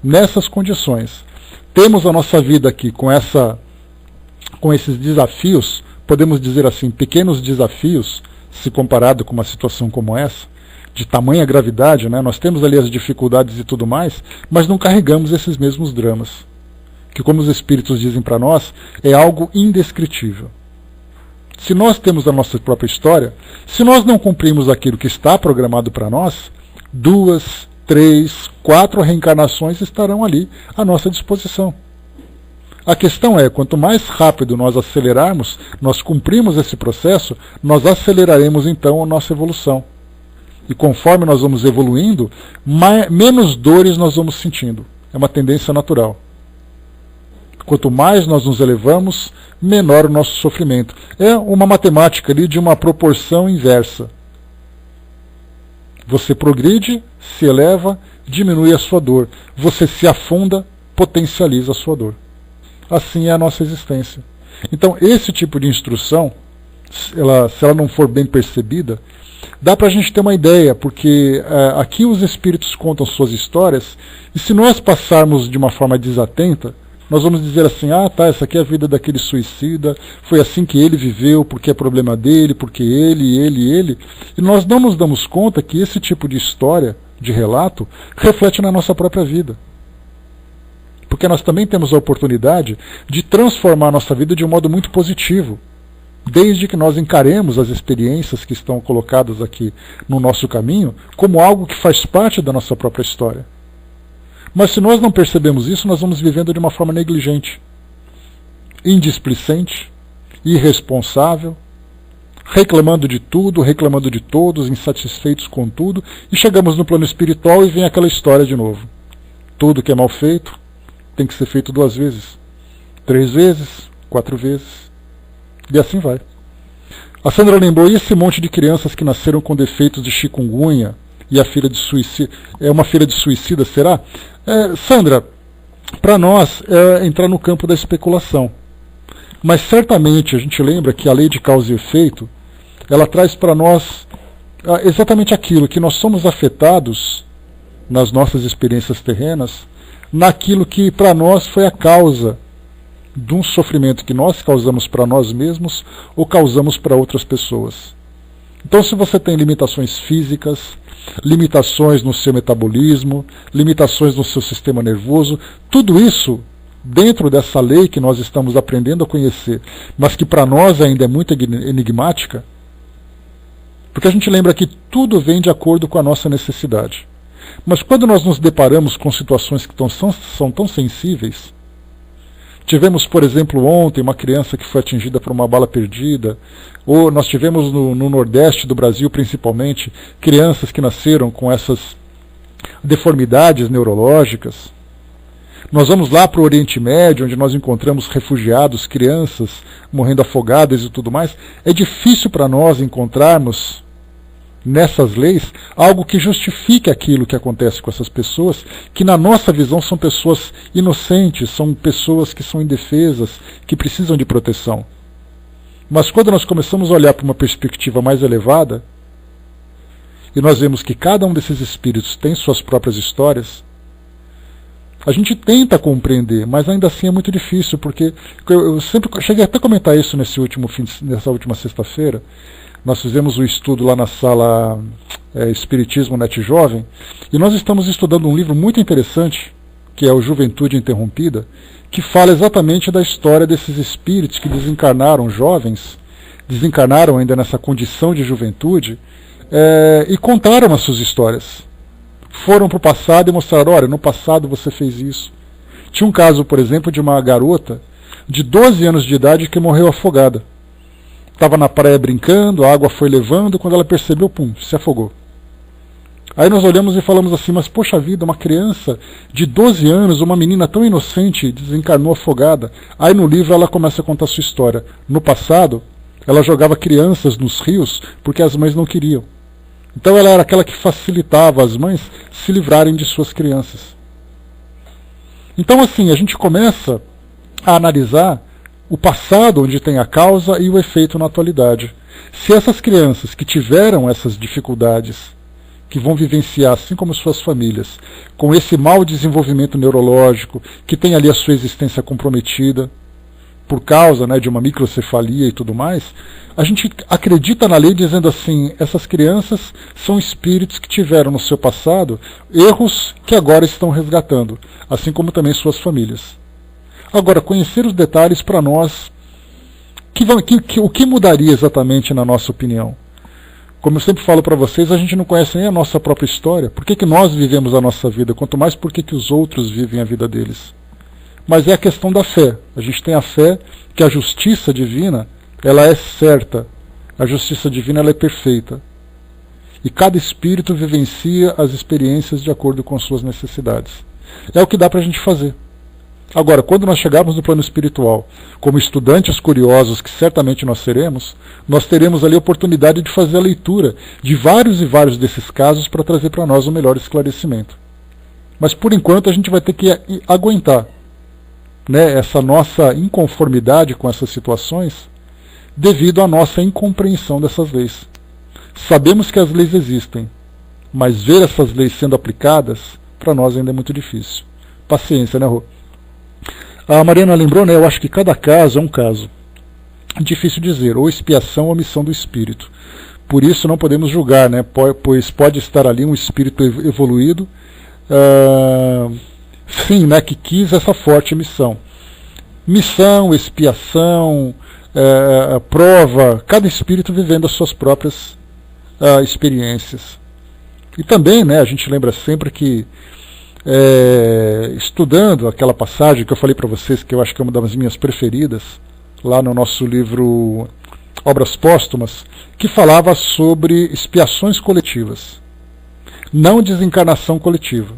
nessas condições, temos a nossa vida aqui com esses desafios, podemos dizer assim, pequenos desafios, se comparado com uma situação como essa, de tamanha gravidade, né? Nós temos ali as dificuldades e tudo mais, mas não carregamos esses mesmos dramas, que, como os espíritos dizem para nós, é algo indescritível. Se nós temos a nossa própria história, se nós não cumprimos aquilo que está programado para nós, 2, 3, 4 reencarnações estarão ali à nossa disposição. A questão é, quanto mais rápido nós acelerarmos, nós cumprimos esse processo, nós aceleraremos então a nossa evolução. E conforme nós vamos evoluindo, menos dores nós vamos sentindo. É uma tendência natural. Quanto mais nós nos elevamos, menor o nosso sofrimento. É uma matemática ali de uma proporção inversa. Você progride, se eleva, diminui a sua dor. Você se afunda, potencializa a sua dor. Assim é a nossa existência. Então, esse tipo de instrução, se ela não for bem percebida, dá para a gente ter uma ideia, porque aqui os espíritos contam suas histórias, e se nós passarmos de uma forma desatenta, nós vamos dizer assim, essa aqui é a vida daquele suicida, foi assim que ele viveu, porque é problema dele, porque ele, e nós não nos damos conta que esse tipo de história, de relato, reflete na nossa própria vida. Porque nós também temos a oportunidade de transformar a nossa vida de um modo muito positivo, desde que nós encaremos as experiências que estão colocadas aqui no nosso caminho como algo que faz parte da nossa própria história. Mas se nós não percebemos isso, nós vamos vivendo de uma forma negligente, indisplicente, irresponsável, reclamando de tudo, reclamando de todos, insatisfeitos com tudo, e chegamos no plano espiritual e vem aquela história de novo. Tudo que é mal feito tem que ser feito 2 vezes, 3 vezes, 4 vezes, e assim vai. A Sandra lembrou, e esse monte de crianças que nasceram com defeitos de chikungunya, e a filha de suicida, é uma filha de suicida, será? Sandra, para nós é entrar no campo da especulação. Mas certamente a gente lembra que a lei de causa e efeito, ela traz para nós exatamente aquilo, que nós somos afetados nas nossas experiências terrenas, naquilo que para nós foi a causa de um sofrimento que nós causamos para nós mesmos ou causamos para outras pessoas. Então, se você tem limitações físicas, limitações no seu metabolismo, limitações no seu sistema nervoso, tudo isso dentro dessa lei que nós estamos aprendendo a conhecer, mas que para nós ainda é muito enigmática, porque a gente lembra que tudo vem de acordo com a nossa necessidade. Mas quando nós nos deparamos com situações que são tão sensíveis, tivemos, por exemplo, ontem uma criança que foi atingida por uma bala perdida, ou nós tivemos no Nordeste do Brasil, principalmente, crianças que nasceram com essas deformidades neurológicas. Nós vamos lá para o Oriente Médio, onde nós encontramos refugiados, crianças morrendo afogadas e tudo mais. É difícil para nós encontrarmos nessas leis algo que justifique aquilo que acontece com essas pessoas, que na nossa visão são pessoas inocentes, são pessoas que são indefesas, que precisam de proteção. Mas quando nós começamos a olhar para uma perspectiva mais elevada, e nós vemos que cada um desses espíritos tem suas próprias histórias, a gente tenta compreender, mas ainda assim é muito difícil, porque eu sempre cheguei até a comentar isso nessa última sexta-feira. Nós fizemos o estudo lá na sala Espiritismo Net Jovem, e nós estamos estudando um livro muito interessante, que é o Juventude Interrompida, que fala exatamente da história desses espíritos que desencarnaram jovens, desencarnaram ainda nessa condição de juventude, e contaram as suas histórias. Foram para o passado e mostraram, olha, no passado você fez isso. Tinha um caso, por exemplo, de uma garota de 12 anos de idade que morreu afogada. Estava na praia brincando, a água foi levando, quando ela percebeu, pum, se afogou. Aí nós olhamos e falamos assim, mas poxa vida, uma criança de 12 anos, uma menina tão inocente, desencarnou afogada. Aí no livro ela começa a contar a sua história. No passado, ela jogava crianças nos rios porque as mães não queriam. Então ela era aquela que facilitava as mães se livrarem de suas crianças. Então assim, a gente começa a analisar o passado, onde tem a causa e o efeito na atualidade. Se essas crianças que tiveram essas dificuldades, que vão vivenciar, assim como suas famílias, com esse mau desenvolvimento neurológico, que tem ali a sua existência comprometida, por causa de uma microcefalia e tudo mais, a gente acredita na lei dizendo assim, essas crianças são espíritos que tiveram no seu passado erros que agora estão resgatando, assim como também suas famílias. Agora, conhecer os detalhes para nós, o que mudaria exatamente na nossa opinião? Como eu sempre falo para vocês, a gente não conhece nem a nossa própria história. Por que nós vivemos a nossa vida? Quanto mais por que os outros vivem a vida deles? Mas é a questão da fé. A gente tem a fé que a justiça divina, ela é certa. A justiça divina, ela é perfeita. E cada espírito vivencia as experiências de acordo com suas necessidades. É o que dá para a gente fazer. Agora, quando nós chegarmos no plano espiritual, como estudantes curiosos, que certamente nós seremos, nós teremos ali a oportunidade de fazer a leitura de vários e vários desses casos para trazer para nós um melhor esclarecimento. Mas, por enquanto, a gente vai ter que aguentar essa nossa inconformidade com essas situações devido à nossa incompreensão dessas leis. Sabemos que as leis existem, mas ver essas leis sendo aplicadas, para nós ainda é muito difícil. Paciência, né, Rô? A Mariana lembrou, eu acho que cada caso é um caso. Difícil dizer, ou expiação ou missão do espírito. Por isso não podemos julgar, pois pode estar ali um espírito evoluído, sim, que quis essa forte missão. Missão, expiação, prova, cada espírito vivendo as suas próprias experiências. E também, a gente lembra sempre que estudando aquela passagem que eu falei para vocês, que eu acho que é uma das minhas preferidas, lá no nosso livro obras póstumas, que falava sobre expiações coletivas, não desencarnação coletiva.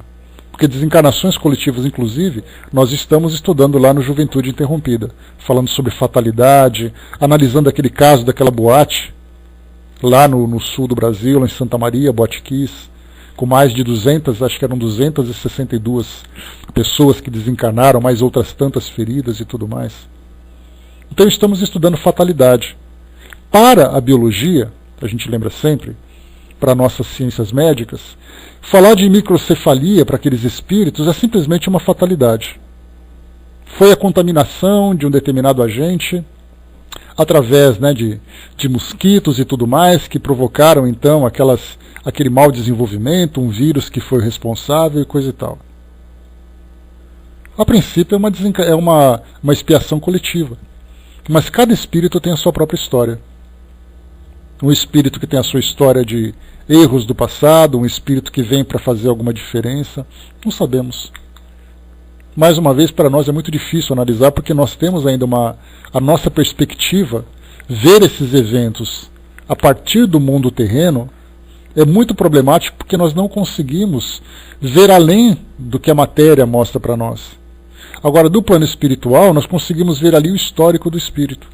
Porque desencarnações coletivas, inclusive, nós estamos estudando lá no Juventude Interrompida, falando sobre fatalidade, analisando aquele caso daquela boate, lá no sul do Brasil, lá em Santa Maria, Boate Kiss, com mais de 200, acho que eram 262 pessoas que desencarnaram, mais outras tantas feridas e tudo mais. Então estamos estudando fatalidade. Para a biologia, a gente lembra sempre, para nossas ciências médicas, falar de microcefalia para aqueles espíritos é simplesmente uma fatalidade. Foi a contaminação de um determinado agente, através, né, de mosquitos e tudo mais, que provocaram então aquele mau desenvolvimento, um vírus que foi responsável e coisa e tal. A princípio é uma expiação coletiva, mas cada espírito tem a sua própria história. Um espírito que tem a sua história de erros do passado, um espírito que vem para fazer alguma diferença, não sabemos. Mais uma vez, para nós é muito difícil analisar, porque nós temos ainda a nossa perspectiva, ver esses eventos a partir do mundo terreno, é muito problemático, porque nós não conseguimos ver além do que a matéria mostra para nós. Agora, do plano espiritual, nós conseguimos ver ali o histórico do espírito.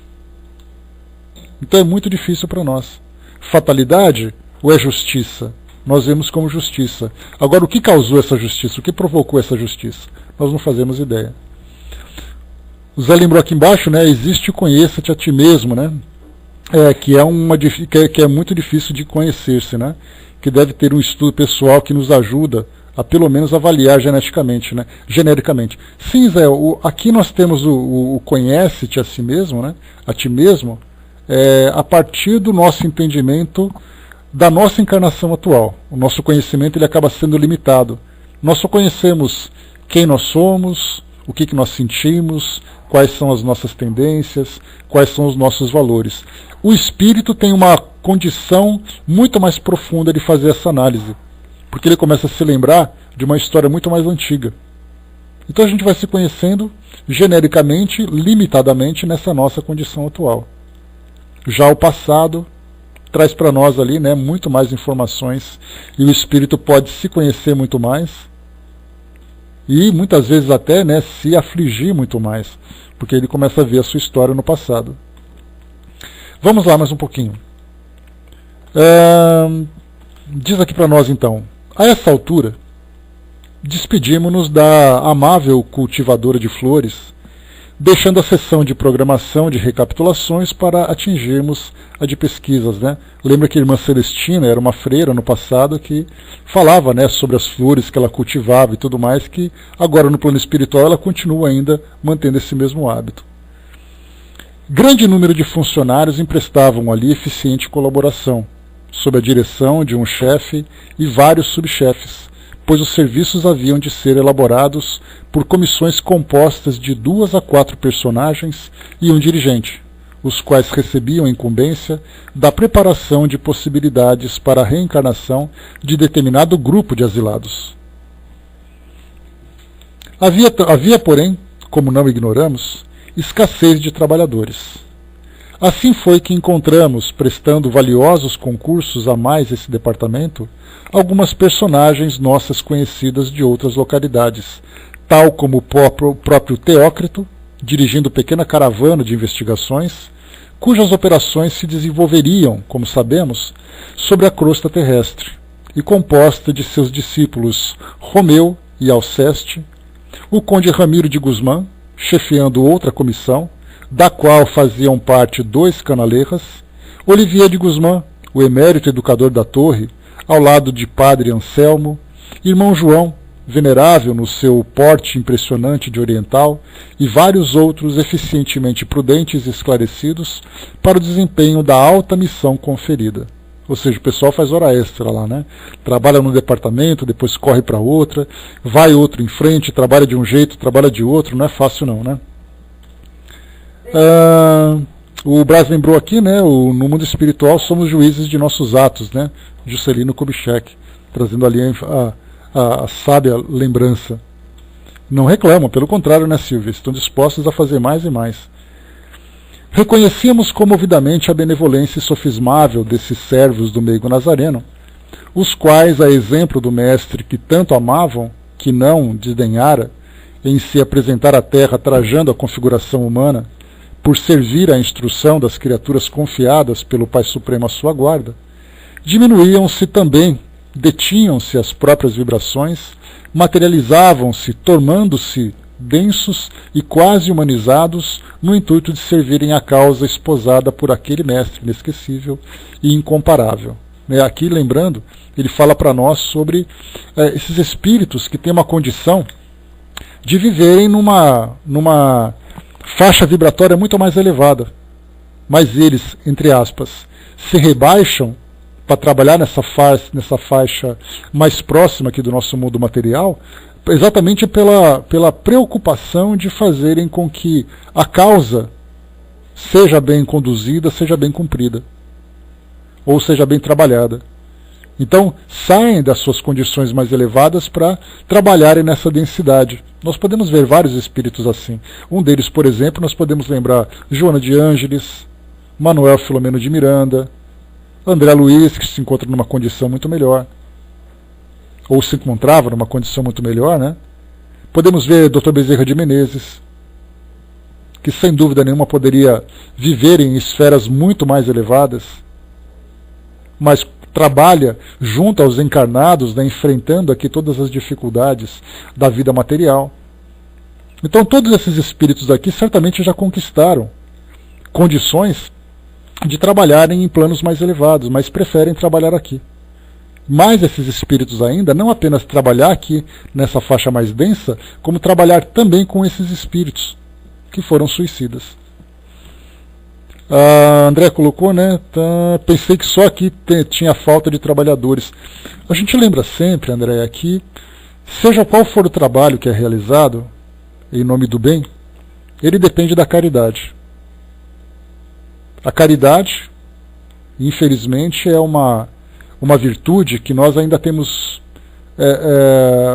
Então é muito difícil para nós. Fatalidade ou é justiça? Nós vemos como justiça. Agora, o que causou essa justiça? O que provocou essa justiça? Nós não fazemos ideia. O Zé lembrou aqui embaixo, né? Existe o conheça-te a ti mesmo, né? Que é muito difícil de conhecer-se, né? Que deve ter um estudo pessoal que nos ajuda a pelo menos avaliar geneticamente, né? Genericamente. Sim, Zé, aqui nós temos o conhece-te a si mesmo, né? A ti mesmo, a partir do nosso entendimento da nossa encarnação atual. O nosso conhecimento ele acaba sendo limitado. Nós só conhecemos quem nós somos, o que nós sentimos, quais são as nossas tendências, quais são os nossos valores. O espírito tem uma condição muito mais profunda de fazer essa análise, porque ele começa a se lembrar de uma história muito mais antiga. Então a gente vai se conhecendo genericamente, limitadamente nessa nossa condição atual. Já o passado traz para nós ali, né, muito mais informações, e o espírito pode se conhecer muito mais e muitas vezes até, né, se afligir muito mais, porque ele começa a ver a sua história no passado. Vamos lá mais um pouquinho. Diz aqui para nós então, a essa altura, despedimos-nos da amável cultivadora de flores, deixando a sessão de programação de recapitulações para atingirmos a de pesquisas, né? Lembra que a irmã Celestina era uma freira no passado que falava, né, sobre as flores que ela cultivava e tudo mais, que agora no plano espiritual ela continua ainda mantendo esse mesmo hábito. Grande número de funcionários emprestavam ali eficiente colaboração, sob a direção de um chefe e vários subchefes, pois os serviços haviam de ser elaborados por comissões compostas de 2 a 4 personagens e um dirigente, os quais recebiam a incumbência da preparação de possibilidades para a reencarnação de determinado grupo de asilados. Havia, porém, como não ignoramos, escassez de trabalhadores. Assim foi que encontramos, prestando valiosos concursos a mais esse departamento, algumas personagens nossas conhecidas de outras localidades, tal como o próprio Teócrito, dirigindo pequena caravana de investigações, cujas operações se desenvolveriam, como sabemos, sobre a crosta terrestre, e composta de seus discípulos Romeu e Alceste, o conde Ramiro de Guzmán, chefiando outra comissão, da qual faziam parte 2 canaleiras, Olivier de Guzmán, o emérito educador da torre, ao lado de padre Anselmo, irmão João, venerável no seu porte impressionante de oriental, e vários outros eficientemente prudentes e esclarecidos para o desempenho da alta missão conferida. Ou seja, o pessoal faz hora extra lá, né? Trabalha num departamento, depois corre para outra, vai outro em frente, trabalha de um jeito, trabalha de outro, não é fácil não, né? O Brás lembrou aqui, né? No mundo espiritual somos juízes de nossos atos, né? Juscelino Kubitschek, trazendo ali a sábia lembrança. Não reclamam, pelo contrário, né, Silvia? Estão dispostos a fazer mais e mais. Reconhecíamos comovidamente a benevolência sofismável desses servos do meigo nazareno, os quais, a exemplo do mestre que tanto amavam, que não desdenhara, em se apresentar à terra trajando a configuração humana, por servir à instrução das criaturas confiadas pelo Pai Supremo à sua guarda, diminuíam-se também, detinham-se as próprias vibrações, materializavam-se, tornando-se densos e quase humanizados no intuito de servirem à causa esposada por aquele mestre inesquecível e incomparável. Aqui, lembrando, ele fala para nós sobre esses espíritos que têm uma condição de viverem numa faixa vibratória muito mais elevada. Mas eles, entre aspas, se rebaixam para trabalhar nessa faixa mais próxima aqui do nosso mundo material, exatamente pela preocupação de fazerem com que a causa seja bem conduzida, seja bem cumprida, ou seja bem trabalhada. Então, saem das suas condições mais elevadas para trabalharem nessa densidade. Nós podemos ver vários espíritos assim. Um deles, por exemplo, nós podemos lembrar Joana de Ângeles, Manuel Filomeno de Miranda, André Luiz, que se encontra numa condição muito melhor, ou se encontrava numa condição muito melhor, né? Podemos ver Dr. Bezerra de Menezes, que sem dúvida nenhuma poderia viver em esferas muito mais elevadas, mas trabalha junto aos encarnados, né, enfrentando aqui todas as dificuldades da vida material. Então todos esses espíritos aqui certamente já conquistaram condições de trabalharem em planos mais elevados, mas preferem trabalhar aqui. Mas esses espíritos ainda, não apenas trabalhar aqui nessa faixa mais densa, como trabalhar também com esses espíritos que foram suicidas. André colocou, né? Pensei que só aqui tinha falta de trabalhadores. A gente lembra sempre, André, que seja qual for o trabalho que é realizado em nome do bem, ele depende da caridade. A caridade, infelizmente, é uma virtude que nós ainda temos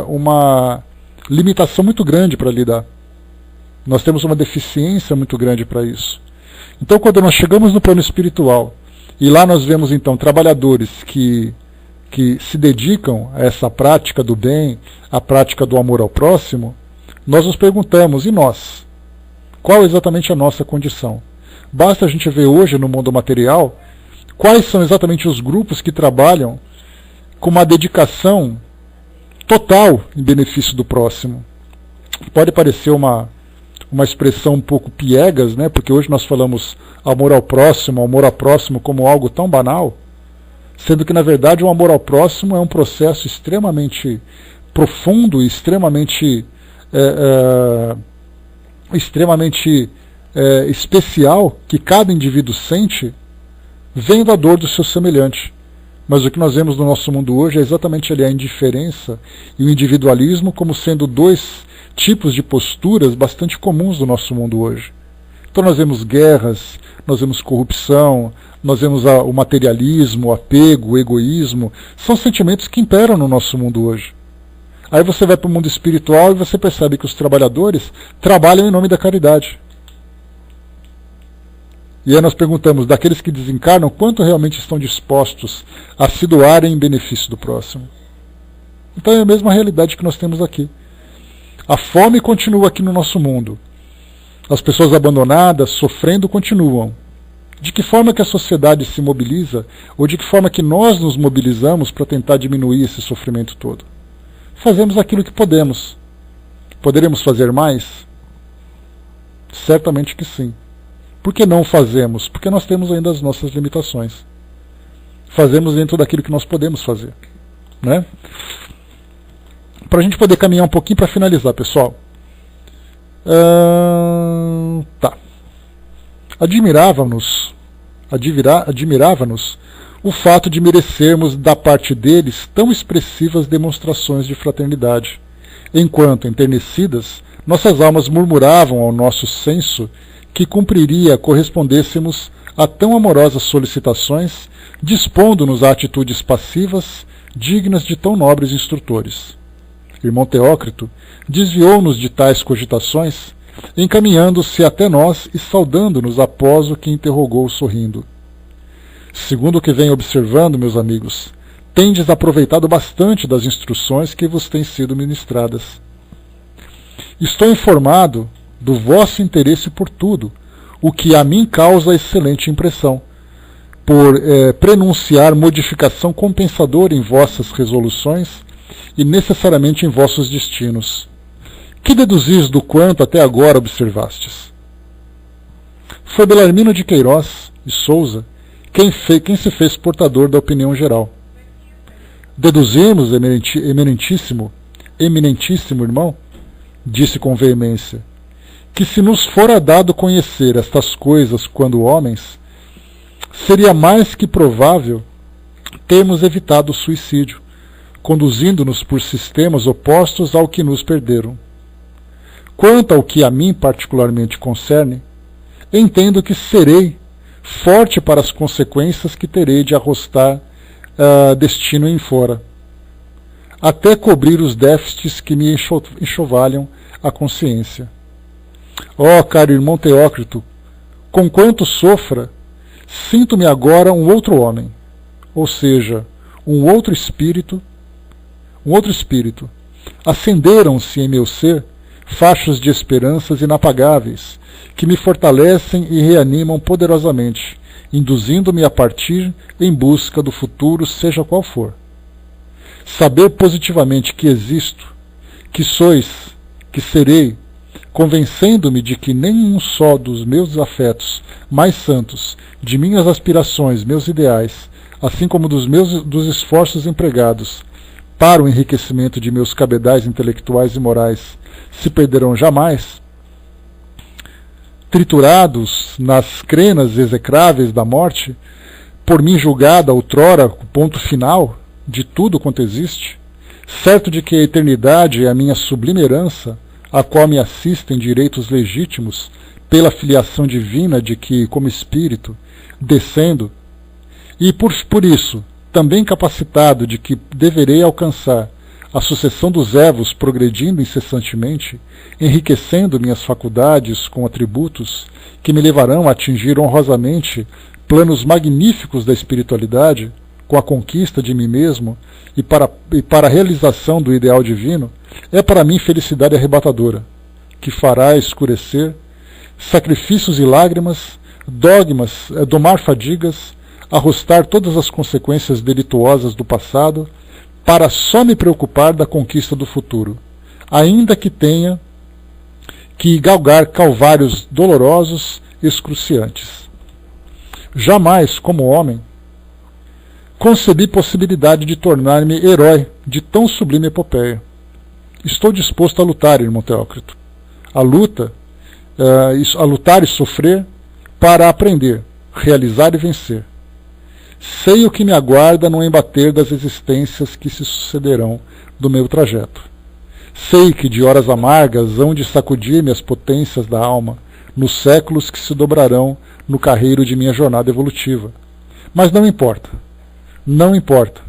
uma limitação muito grande para lidar. Nós temos uma deficiência muito grande para isso. Então, quando nós chegamos no plano espiritual, e lá nós vemos então trabalhadores que se dedicam a essa prática do bem, a prática do amor ao próximo, nós nos perguntamos, e nós? Qual exatamente a nossa condição? Basta a gente ver hoje no mundo material quais são exatamente os grupos que trabalham com uma dedicação total em benefício do próximo. Pode parecer uma expressão um pouco piegas, né? Porque hoje nós falamos amor ao próximo como algo tão banal, sendo que na verdade o amor ao próximo é um processo extremamente profundo e extremamente especial que cada indivíduo sente vendo a dor do seu semelhante. Mas o que nós vemos no nosso mundo hoje é exatamente ali a indiferença e o individualismo como sendo dois tipos de posturas bastante comuns do nosso mundo hoje. Então nós vemos guerras, nós vemos corrupção, nós vemos o materialismo, o apego, o egoísmo. São sentimentos que imperam no nosso mundo hoje. Aí você vai para o mundo espiritual e você percebe que os trabalhadores trabalham em nome da caridade. E aí nós perguntamos, daqueles que desencarnam, quanto realmente estão dispostos a se doarem em benefício do próximo? Então é a mesma realidade que nós temos aqui. A fome continua aqui no nosso mundo. As pessoas abandonadas, sofrendo, continuam. De que forma que a sociedade se mobiliza, ou de que forma que nós nos mobilizamos para tentar diminuir esse sofrimento todo? Fazemos aquilo que podemos. Poderemos fazer mais? Certamente que sim. Por que não fazemos? Porque nós temos ainda as nossas limitações. Fazemos dentro daquilo que nós podemos fazer, né? Para a gente poder caminhar um pouquinho para finalizar, pessoal. Tá. Admirava-nos o fato de merecermos da parte deles tão expressivas demonstrações de fraternidade, enquanto, enternecidas, nossas almas murmuravam ao nosso senso que cumpriria correspondêssemos a tão amorosas solicitações, dispondo-nos a atitudes passivas dignas de tão nobres instrutores. Irmão Teócrito desviou-nos de tais cogitações, encaminhando-se até nós e saudando-nos após o que interrogou sorrindo. Segundo o que venho observando, meus amigos, tendes aproveitado bastante das instruções que vos têm sido ministradas. Estou informado do vosso interesse por tudo, o que a mim causa excelente impressão, por prenunciar modificação compensadora em vossas resoluções e necessariamente em vossos destinos. Que deduzis do quanto até agora observastes? Foi Belarmino de Queiroz e Souza quem se fez portador da opinião geral. Deduzimos, eminentíssimo irmão, disse com veemência, que se nos fora dado conhecer estas coisas quando homens, seria mais que provável termos evitado o suicídio, conduzindo-nos por sistemas opostos ao que nos perderam. Quanto ao que a mim particularmente concerne, entendo que serei forte para as consequências que terei de arrostar destino em fora, até cobrir os déficits que me enxovalham a consciência. Ó, caro irmão Teócrito, conquanto sofra, sinto-me agora um outro homem, ou seja, um outro espírito. Acenderam-se em meu ser fachos de esperanças inapagáveis, que me fortalecem e reanimam poderosamente, induzindo-me a partir em busca do futuro, seja qual for. Saber positivamente que existo, que sois, que serei, convencendo-me de que nenhum só dos meus afetos mais santos, de minhas aspirações, meus ideais, assim como dos esforços empregados para o enriquecimento de meus cabedais intelectuais e morais, se perderão jamais, triturados nas crenas execráveis da morte, por mim julgada outrora o ponto final de tudo quanto existe, certo de que a eternidade é a minha sublime herança, a qual me assistem direitos legítimos pela filiação divina de que, como espírito, descendo, e por isso, também capacitado de que deverei alcançar a sucessão dos evos progredindo incessantemente, enriquecendo minhas faculdades com atributos que me levarão a atingir honrosamente planos magníficos da espiritualidade, com a conquista de mim mesmo e para a realização do ideal divino, é para mim felicidade arrebatadora, que fará escurecer sacrifícios e lágrimas, domar fadigas, arrostar todas as consequências delituosas do passado, para só me preocupar da conquista do futuro, ainda que tenha que galgar calvários dolorosos e excruciantes. Jamais, como homem, concebi possibilidade de tornar-me herói de tão sublime epopeia. Estou disposto a lutar, irmão Teócrito. A lutar e sofrer para aprender, realizar e vencer. Sei o que me aguarda no embater das existências que se sucederão do meu trajeto. Sei que de horas amargas hão de sacudir-me as potências da alma nos séculos que se dobrarão no carreiro de minha jornada evolutiva. Mas não importa. Não importa.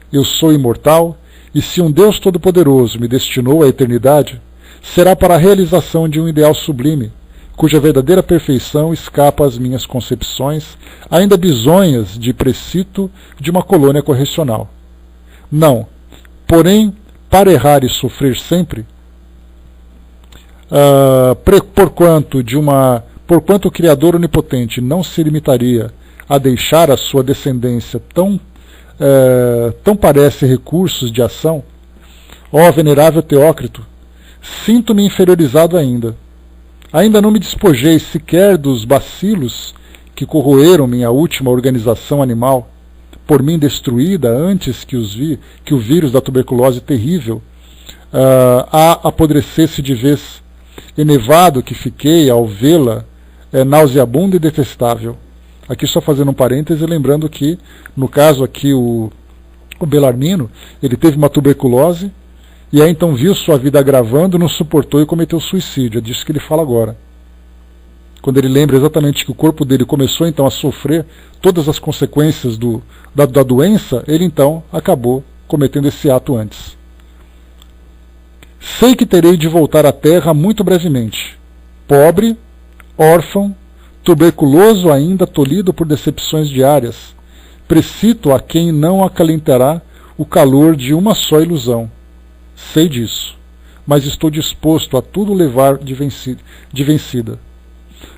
Eu sou imortal, e se um Deus Todo-Poderoso me destinou à eternidade, será para a realização de um ideal sublime, cuja verdadeira perfeição escapa às minhas concepções, ainda bizonhas de precito de uma colônia correcional. Não, porém, para errar e sofrer sempre, porquanto o Criador Onipotente não se limitaria a deixar a sua descendência tão parece recursos de ação, ó venerável Teócrito, sinto-me inferiorizado ainda. Ainda não me despojei sequer dos bacilos que corroeram minha última organização animal, por mim destruída antes que o vírus da tuberculose terrível a apodrecesse de vez, enevado que fiquei ao vê-la nauseabunda e detestável. Aqui só fazendo um parêntese, lembrando que, no caso aqui, o Belarmino, ele teve uma tuberculose, e aí então viu sua vida agravando, não suportou e cometeu suicídio. É disso que ele fala agora. Quando ele lembra exatamente que o corpo dele começou então a sofrer todas as consequências da doença, ele então acabou cometendo esse ato antes. Sei que terei de voltar à Terra muito brevemente, pobre, órfão, tuberculoso ainda, tolhido por decepções diárias, precito a quem não acalentará o calor de uma só ilusão. Sei disso, mas estou disposto a tudo levar de vencida.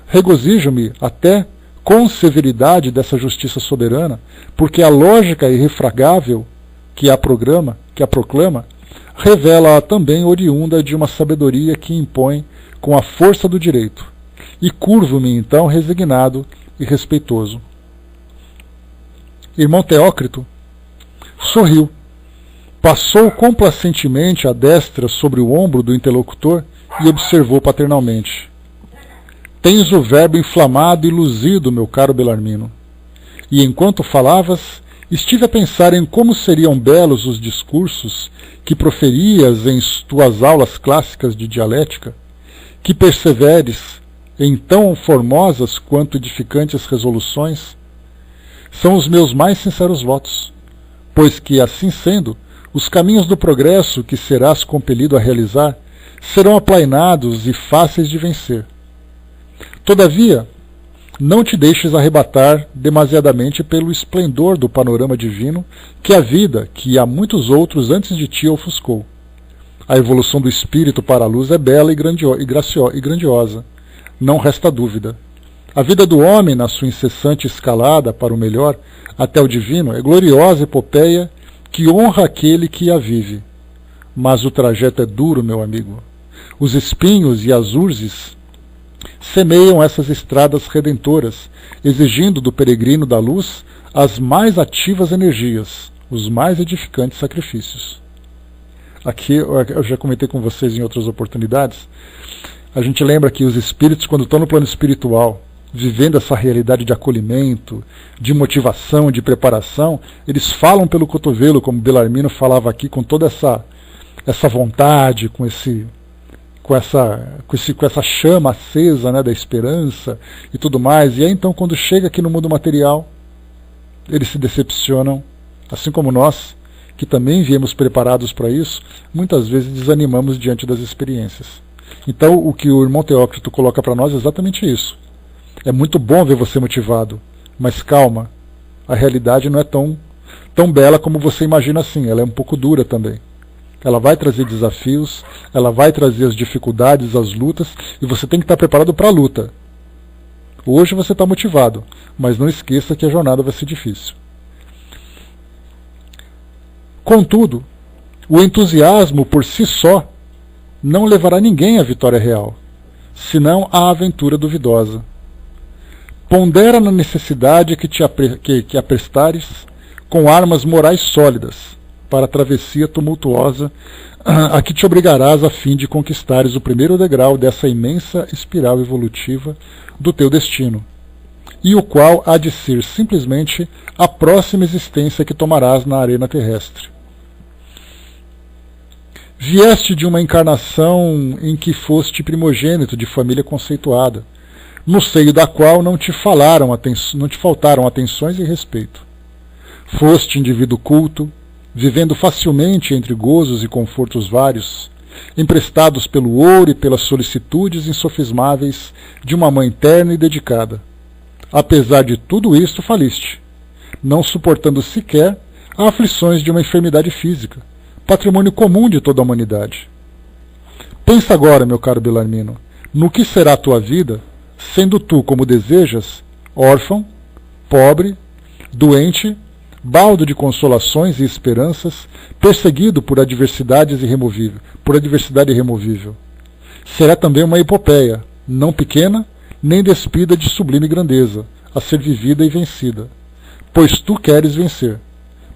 Regozijo-me até com severidade dessa justiça soberana, porque a lógica irrefragável que a proclama, revela-a também oriunda de uma sabedoria que impõe com a força do direito, e curvo-me então resignado e respeitoso. Irmão Teócrito sorriu, passou complacentemente a destra sobre o ombro do interlocutor e observou paternalmente: tens o verbo inflamado e luzido, meu caro Belarmino, e enquanto falavas, estive a pensar em como seriam belos os discursos que proferias em tuas aulas clássicas de dialética, que perseveres em tão formosas quanto edificantes resoluções. São os meus mais sinceros votos, pois que, assim sendo, os caminhos do progresso que serás compelido a realizar serão aplainados e fáceis de vencer. Todavia, não te deixes arrebatar demasiadamente pelo esplendor do panorama divino que a vida, que há muitos outros antes de ti, ofuscou. A evolução do espírito para a luz é bela e grandiosa, não resta dúvida. A vida do homem, na sua incessante escalada para o melhor, até o divino, é gloriosa epopeia que honra aquele que a vive. Mas o trajeto é duro, meu amigo. Os espinhos e as urzes semeiam essas estradas redentoras, exigindo do peregrino da luz as mais ativas energias, os mais edificantes sacrifícios. Aqui, eu já comentei com vocês em outras oportunidades, a gente lembra que os espíritos, quando estão no plano espiritual, vivendo essa realidade de acolhimento, de motivação, de preparação, eles falam pelo cotovelo, como Belarmino falava aqui, com toda essa vontade, com essa chama acesa, né, da esperança e tudo mais. E aí então, quando chega aqui no mundo material, eles se decepcionam, assim como nós, que também viemos preparados para isso, muitas vezes desanimamos diante das experiências. Então, o que o irmão Teócrito coloca para nós é exatamente isso. É muito bom ver você motivado, mas calma, a realidade não é tão bela como você imagina assim, ela é um pouco dura também. Ela vai trazer desafios, ela vai trazer as dificuldades, as lutas, e você tem que estar preparado para a luta. Hoje você está motivado, mas não esqueça que a jornada vai ser difícil. Contudo, o entusiasmo por si só não levará ninguém à vitória real, senão à aventura duvidosa. Pondera na necessidade que aprestares com armas morais sólidas para a travessia tumultuosa a que te obrigarás a fim de conquistares o primeiro degrau dessa imensa espiral evolutiva do teu destino, e o qual há de ser simplesmente a próxima existência que tomarás na arena terrestre. Vieste de uma encarnação em que foste primogênito de família conceituada, no seio da qual não te faltaram atenções e respeito. Foste indivíduo culto, vivendo facilmente entre gozos e confortos vários, emprestados pelo ouro e pelas solicitudes insofismáveis de uma mãe terna e dedicada. Apesar de tudo isto, faliste, não suportando sequer as aflições de uma enfermidade física, patrimônio comum de toda a humanidade. Pensa agora, meu caro Belarmino, no que será a tua vida, sendo tu, como desejas, órfão, pobre, doente, baldo de consolações e esperanças, perseguido por adversidade irremovível. Será também uma epopeia, não pequena, nem despida de sublime grandeza, a ser vivida e vencida. Pois tu queres vencer,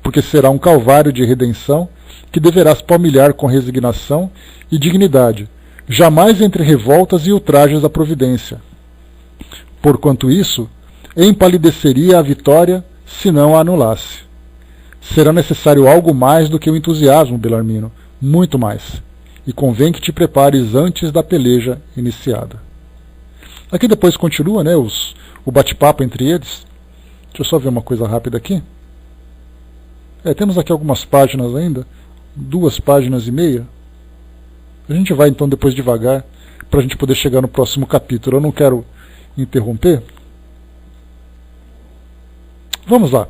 porque será um calvário de redenção que deverás palmilhar com resignação e dignidade, jamais entre revoltas e ultrajes da providência. Porquanto isso, empalideceria a vitória se não a anulasse. Será necessário algo mais do que o entusiasmo, Belarmino, muito mais. E convém que te prepares antes da peleja iniciada. Aqui depois continua, né, o bate-papo entre eles. Deixa eu só ver uma coisa rápida aqui. Temos aqui algumas páginas ainda, 2 páginas e meia. A gente vai então depois devagar para a gente poder chegar no próximo capítulo. Eu não quero interromper. Vamos lá.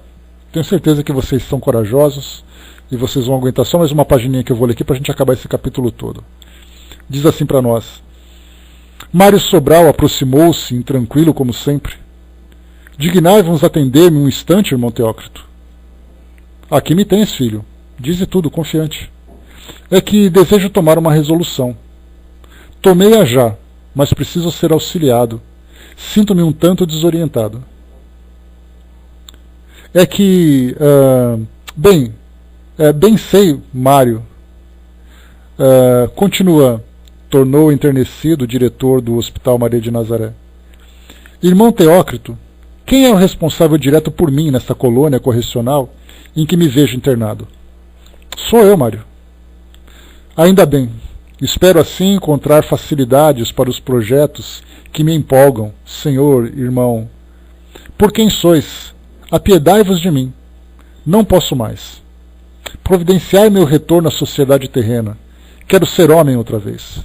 Tenho certeza que vocês são corajosos e vocês vão aguentar só mais uma pagininha que eu vou ler aqui para a gente acabar esse capítulo todo. Diz assim para nós: Mário Sobral aproximou-se, intranquilo como sempre. Dignai-vos atender-me um instante, irmão Teócrito. Aqui me tens, filho. Dize tudo, confiante. É que desejo tomar uma resolução. Tomei-a já, mas preciso ser auxiliado. Sinto-me um tanto desorientado. É que, bem sei, Mário, continua, tornou enternecido o diretor do Hospital Maria de Nazaré. Irmão Teócrito, quem é o responsável direto por mim nesta colônia correcional em que me vejo internado? Sou eu, Mário. Ainda bem. Espero assim encontrar facilidades para os projetos que me empolgam, senhor, irmão. Por quem sois? Apiedai-vos de mim. Não posso mais. Providenciai meu retorno à sociedade terrena. Quero ser homem outra vez.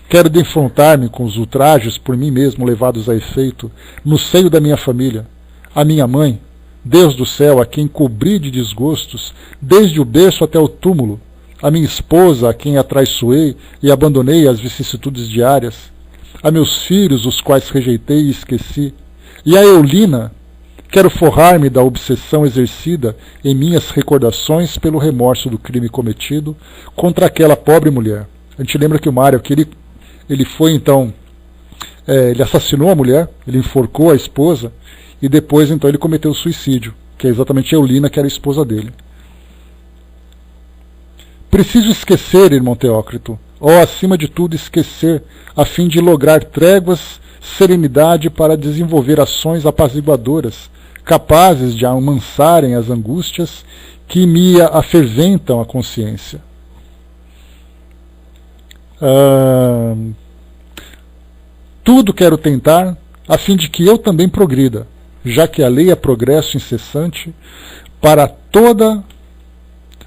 Quero defrontar-me com os ultrajes por mim mesmo levados a efeito no seio da minha família. A minha mãe, Deus do céu, a quem cobri de desgostos, desde o berço até o túmulo. A minha esposa, a quem atraiçoei e abandonei às vicissitudes diárias. A meus filhos, os quais rejeitei e esqueci. E a Eulina, quero forrar-me da obsessão exercida em minhas recordações pelo remorso do crime cometido contra aquela pobre mulher. A gente lembra que o Mário, que ele foi então, ele assassinou a mulher, ele enforcou a esposa e depois então ele cometeu o suicídio, que é exatamente a Eulina, que era a esposa dele. Preciso esquecer, irmão Teócrito, ou acima de tudo esquecer, a fim de lograr tréguas, serenidade para desenvolver ações apaziguadoras, capazes de amansarem as angústias que me aferventam a consciência. Tudo quero tentar, a fim de que eu também progrida, já que a lei é progresso incessante para toda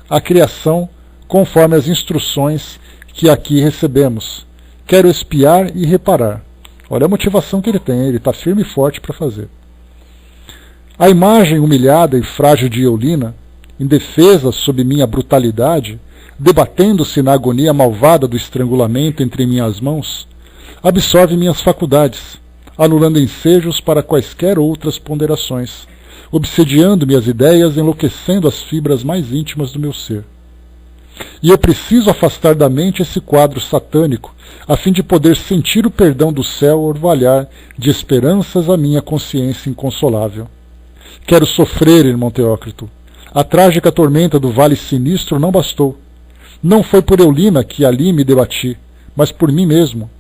a criação, conforme as instruções que aqui recebemos. Quero espiar e reparar. Olha a motivação que ele tem, ele está firme e forte para fazer. A imagem humilhada e frágil de Eulina, indefesa sob minha brutalidade, debatendo-se na agonia malvada do estrangulamento entre minhas mãos, absorve minhas faculdades, anulando ensejos para quaisquer outras ponderações, obsediando-me as ideias, enlouquecendo as fibras mais íntimas do meu ser. E eu preciso afastar da mente esse quadro satânico, a fim de poder sentir o perdão do céu orvalhar de esperanças a minha consciência inconsolável. Quero sofrer, irmão Teócrito. A trágica tormenta do vale sinistro não bastou. Não foi por Eulina que ali me debati, mas por mim mesmo,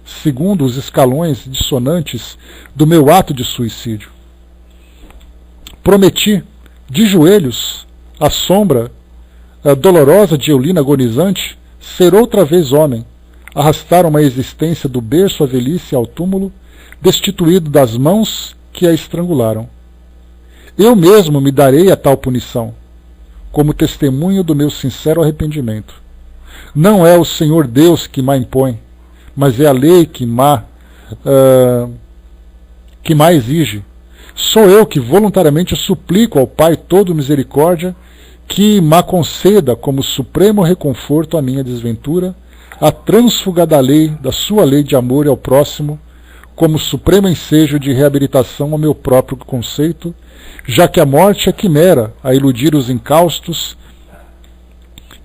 segundo os escalões dissonantes do meu ato de suicídio. Prometi, de joelhos, à sombra dolorosa de Eulina agonizante, ser outra vez homem, arrastar uma existência do berço à velhice ao túmulo, destituído das mãos que a estrangularam. Eu mesmo me darei a tal punição, como testemunho do meu sincero arrependimento. Não é o Senhor Deus que m'a impõe, mas é a lei que m'a exige. Sou eu que voluntariamente suplico ao Pai todo misericórdia que m'a conceda como supremo reconforto à minha desventura, a trânsfuga da lei, da sua lei de amor ao próximo, como supremo ensejo de reabilitação ao meu próprio conceito, já que a morte é quimera a iludir os incaustos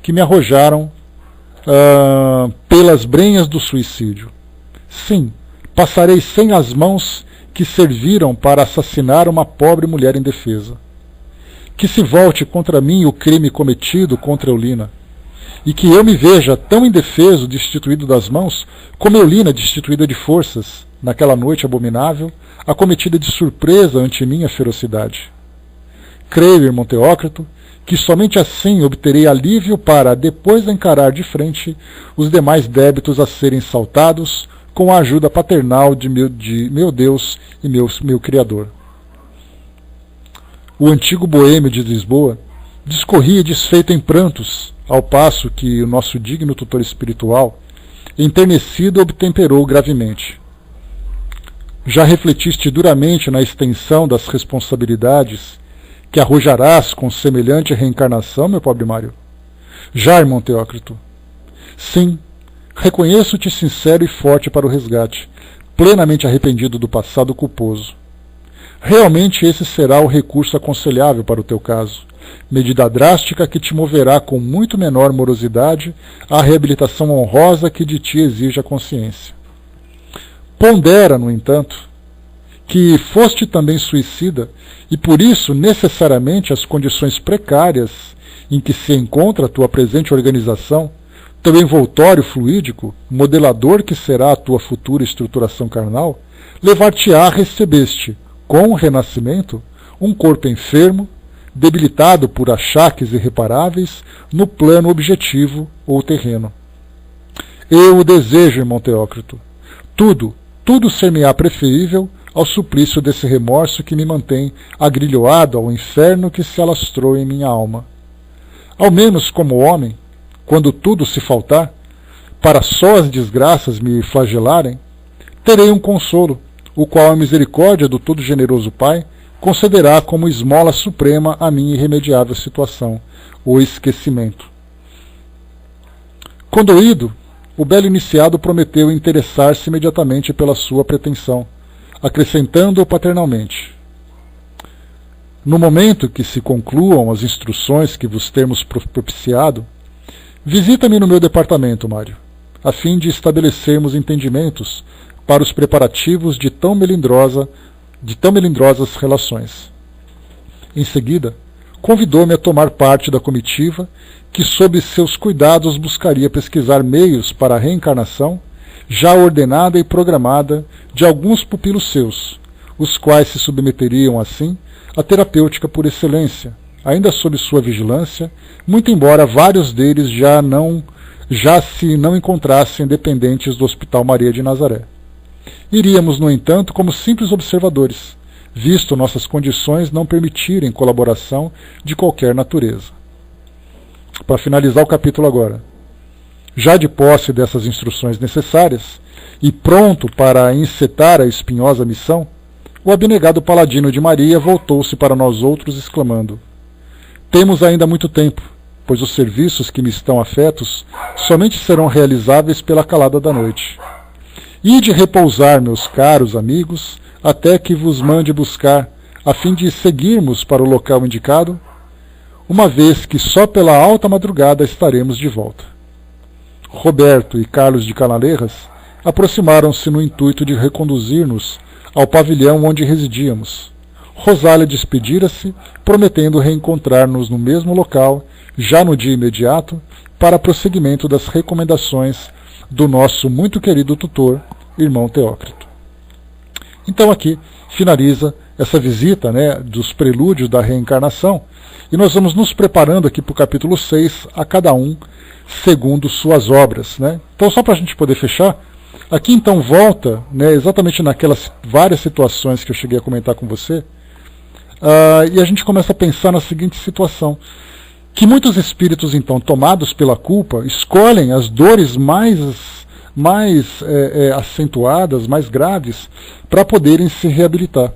que me arrojaram pelas brenhas do suicídio. Sim, passarei sem as mãos que serviram para assassinar uma pobre mulher indefesa. Que se volte contra mim o crime cometido contra Eulina, e que eu me veja tão indefeso, destituído das mãos, como Eulina destituída de forças, naquela noite abominável, acometida de surpresa ante minha ferocidade. Creio, irmão Teócrito, que somente assim obterei alívio para, depois encarar de frente os demais débitos a serem saltados com a ajuda paternal de meu Deus e meu Criador. O antigo boêmio de Lisboa discorria desfeito em prantos, ao passo que o nosso digno tutor espiritual, enternecido, obtemperou gravemente. Já refletiste duramente na extensão das responsabilidades que arrojarás com semelhante reencarnação, meu pobre Mário? Já, irmão Teócrito. Sim, reconheço-te sincero e forte para o resgate, plenamente arrependido do passado culposo. Realmente esse será o recurso aconselhável para o teu caso, medida drástica que te moverá com muito menor morosidade à reabilitação honrosa que de ti exige a consciência. Pondera, no entanto, que foste também suicida e por isso necessariamente as condições precárias em que se encontra a tua presente organização, teu envoltório fluídico, modelador que será a tua futura estruturação carnal, levar-te-á recebeste, com o renascimento, um corpo enfermo, debilitado por achaques irreparáveis no plano objetivo ou terreno. Eu o desejo, irmão Teócrito. Tudo ser-me-á preferível ao suplício desse remorso que me mantém agrilhoado ao inferno que se alastrou em minha alma. Ao menos como homem, quando tudo se faltar, para só as desgraças me flagelarem, terei um consolo, o qual a misericórdia do todo-generoso Pai concederá como esmola suprema à minha irremediável situação, o esquecimento. Condoído, o belo iniciado prometeu interessar-se imediatamente pela sua pretensão, acrescentando paternalmente: no momento que se concluam as instruções que vos temos propiciado, visita-me no meu departamento, Mário, a fim de estabelecermos entendimentos para os preparativos de tão melindrosas relações. Em seguida, convidou-me a tomar parte da comitiva que, sob seus cuidados, buscaria pesquisar meios para a reencarnação, já ordenada e programada, de alguns pupilos seus, os quais se submeteriam, assim, à terapêutica por excelência, ainda sob sua vigilância, muito embora vários deles já se não encontrassem dependentes do Hospital Maria de Nazaré. Iríamos, no entanto, como simples observadores, visto nossas condições não permitirem colaboração de qualquer natureza. Para finalizar o capítulo agora, já de posse dessas instruções necessárias e pronto para encetar a espinhosa missão, o abnegado paladino de Maria voltou-se para nós outros, exclamando: temos ainda muito tempo, pois os serviços que me estão afetos somente serão realizáveis pela calada da noite. Ide repousar, meus caros amigos, até que vos mande buscar, a fim de seguirmos para o local indicado, uma vez que só pela alta madrugada estaremos de volta. Roberto e Carlos de Canaleiras aproximaram-se no intuito de reconduzir-nos ao pavilhão onde residíamos. Rosália despedira-se, prometendo reencontrar-nos no mesmo local, já no dia imediato, para prosseguimento das recomendações do nosso muito querido tutor, irmão Teócrito. Então aqui finaliza essa visita, dos prelúdios da reencarnação, e nós vamos nos preparando aqui para o capítulo 6, a cada um segundo suas obras. Então, só para a gente poder fechar, aqui então volta, exatamente naquelas várias situações que eu cheguei a comentar com você, e a gente começa a pensar na seguinte situação, que muitos espíritos, então, tomados pela culpa, escolhem as dores mais acentuadas, mais graves, para poderem se reabilitar.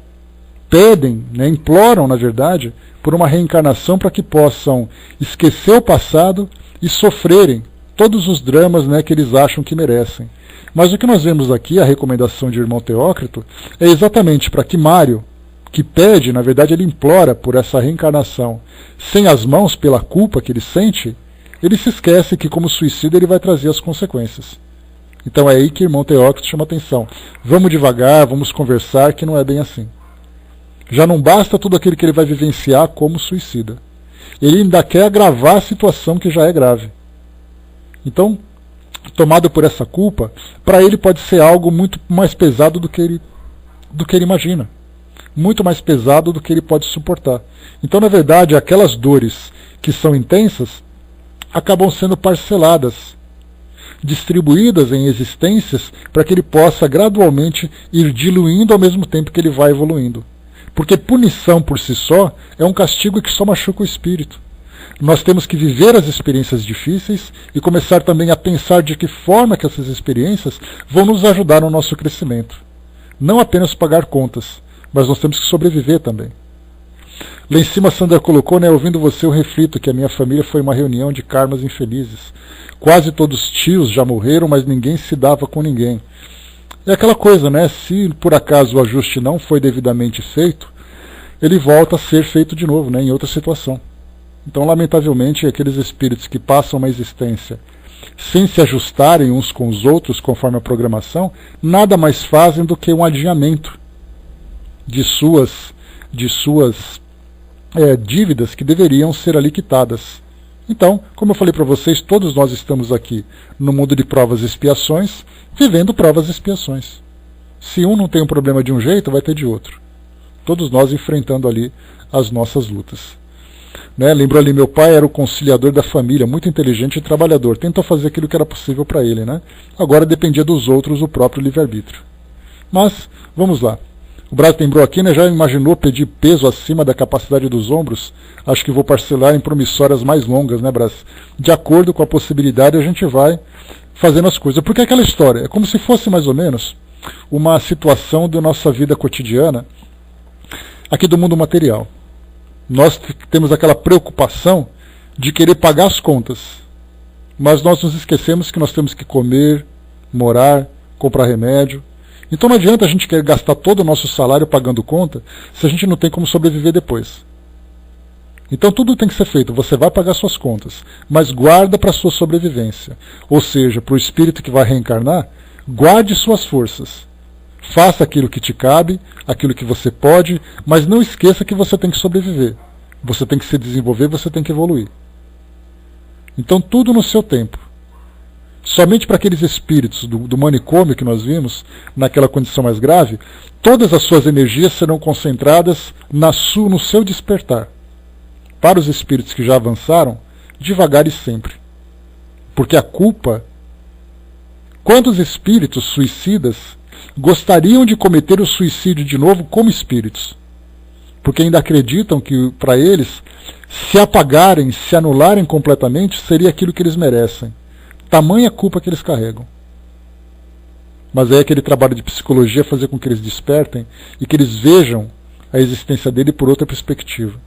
Pedem, imploram, na verdade, por uma reencarnação para que possam esquecer o passado e sofrerem todos os dramas que eles acham que merecem. Mas o que nós vemos aqui, a recomendação de irmão Teócrito, é exatamente para que Mário, que pede, na verdade ele implora por essa reencarnação, sem as mãos pela culpa que ele sente, ele se esquece que como suicida ele vai trazer as consequências. Então é aí que irmão Teócrito chama atenção. Vamos devagar, vamos conversar, que não é bem assim. Já não basta tudo aquilo que ele vai vivenciar como suicida. Ele ainda quer agravar a situação que já é grave. Então, tomado por essa culpa, para ele pode ser algo muito mais pesado do que ele imagina. Muito mais pesado do que ele pode suportar. Então, na verdade, aquelas dores que são intensas acabam sendo parceladas, distribuídas em existências para que ele possa gradualmente ir diluindo ao mesmo tempo que ele vai evoluindo. Porque punição por si só é um castigo que só machuca o espírito. Nós temos que viver as experiências difíceis e começar também a pensar de que forma que essas experiências vão nos ajudar no nosso crescimento. Não apenas pagar contas, mas nós temos que sobreviver também. Lá em cima a Sandra colocou, né, ouvindo você eu reflito que a minha família foi uma reunião de karmas infelizes. Quase todos os tios já morreram, mas ninguém se dava com ninguém. É aquela coisa, né, se por acaso o ajuste não foi devidamente feito, ele volta a ser feito de novo, né, em outra situação. Então, lamentavelmente, aqueles espíritos que passam uma existência sem se ajustarem uns com os outros conforme a programação, nada mais fazem do que um adiamento de suas dívidas que deveriam ser ali quitadas. Então, como eu falei para vocês, todos nós estamos aqui no mundo de provas e expiações, vivendo provas e expiações. Se um não tem um problema de um jeito, vai ter de outro. Todos nós enfrentando ali as nossas lutas. Né? Lembro ali, meu pai era o conciliador da família, muito inteligente e trabalhador. Tentou fazer aquilo que era possível para ele. Né? Agora dependia dos outros o próprio livre-arbítrio. Mas, vamos lá. O Brás lembrou aqui, né? Já imaginou pedir peso acima da capacidade dos ombros? Acho que vou parcelar em promissórias mais longas, né, Brás? De acordo com a possibilidade, a gente vai fazendo as coisas. Porque é aquela história, é como se fosse mais ou menos uma situação da nossa vida cotidiana, aqui do mundo material. Nós temos aquela preocupação de querer pagar as contas, mas nós nos esquecemos que nós temos que comer, morar, comprar remédio. Então não adianta a gente querer gastar todo o nosso salário pagando conta se a gente não tem como sobreviver depois. Então tudo tem que ser feito, você vai pagar suas contas, mas guarda para a sua sobrevivência. Ou seja, para o espírito que vai reencarnar, guarde suas forças. Faça aquilo que te cabe, aquilo que você pode, mas não esqueça que você tem que sobreviver. Você tem que se desenvolver, você tem que evoluir. Então tudo no seu tempo. Somente para aqueles espíritos do manicômio que nós vimos, naquela condição mais grave, todas as suas energias serão concentradas no seu despertar. Para os espíritos que já avançaram, devagar e sempre. Porque a culpa... Quantos espíritos suicidas gostariam de cometer o suicídio de novo como espíritos? Porque ainda acreditam que, para eles, se apagarem, se anularem completamente, seria aquilo que eles merecem. Tamanha culpa que eles carregam. Mas é aquele trabalho de psicologia fazer com que eles despertem e que eles vejam a existência dele por outra perspectiva.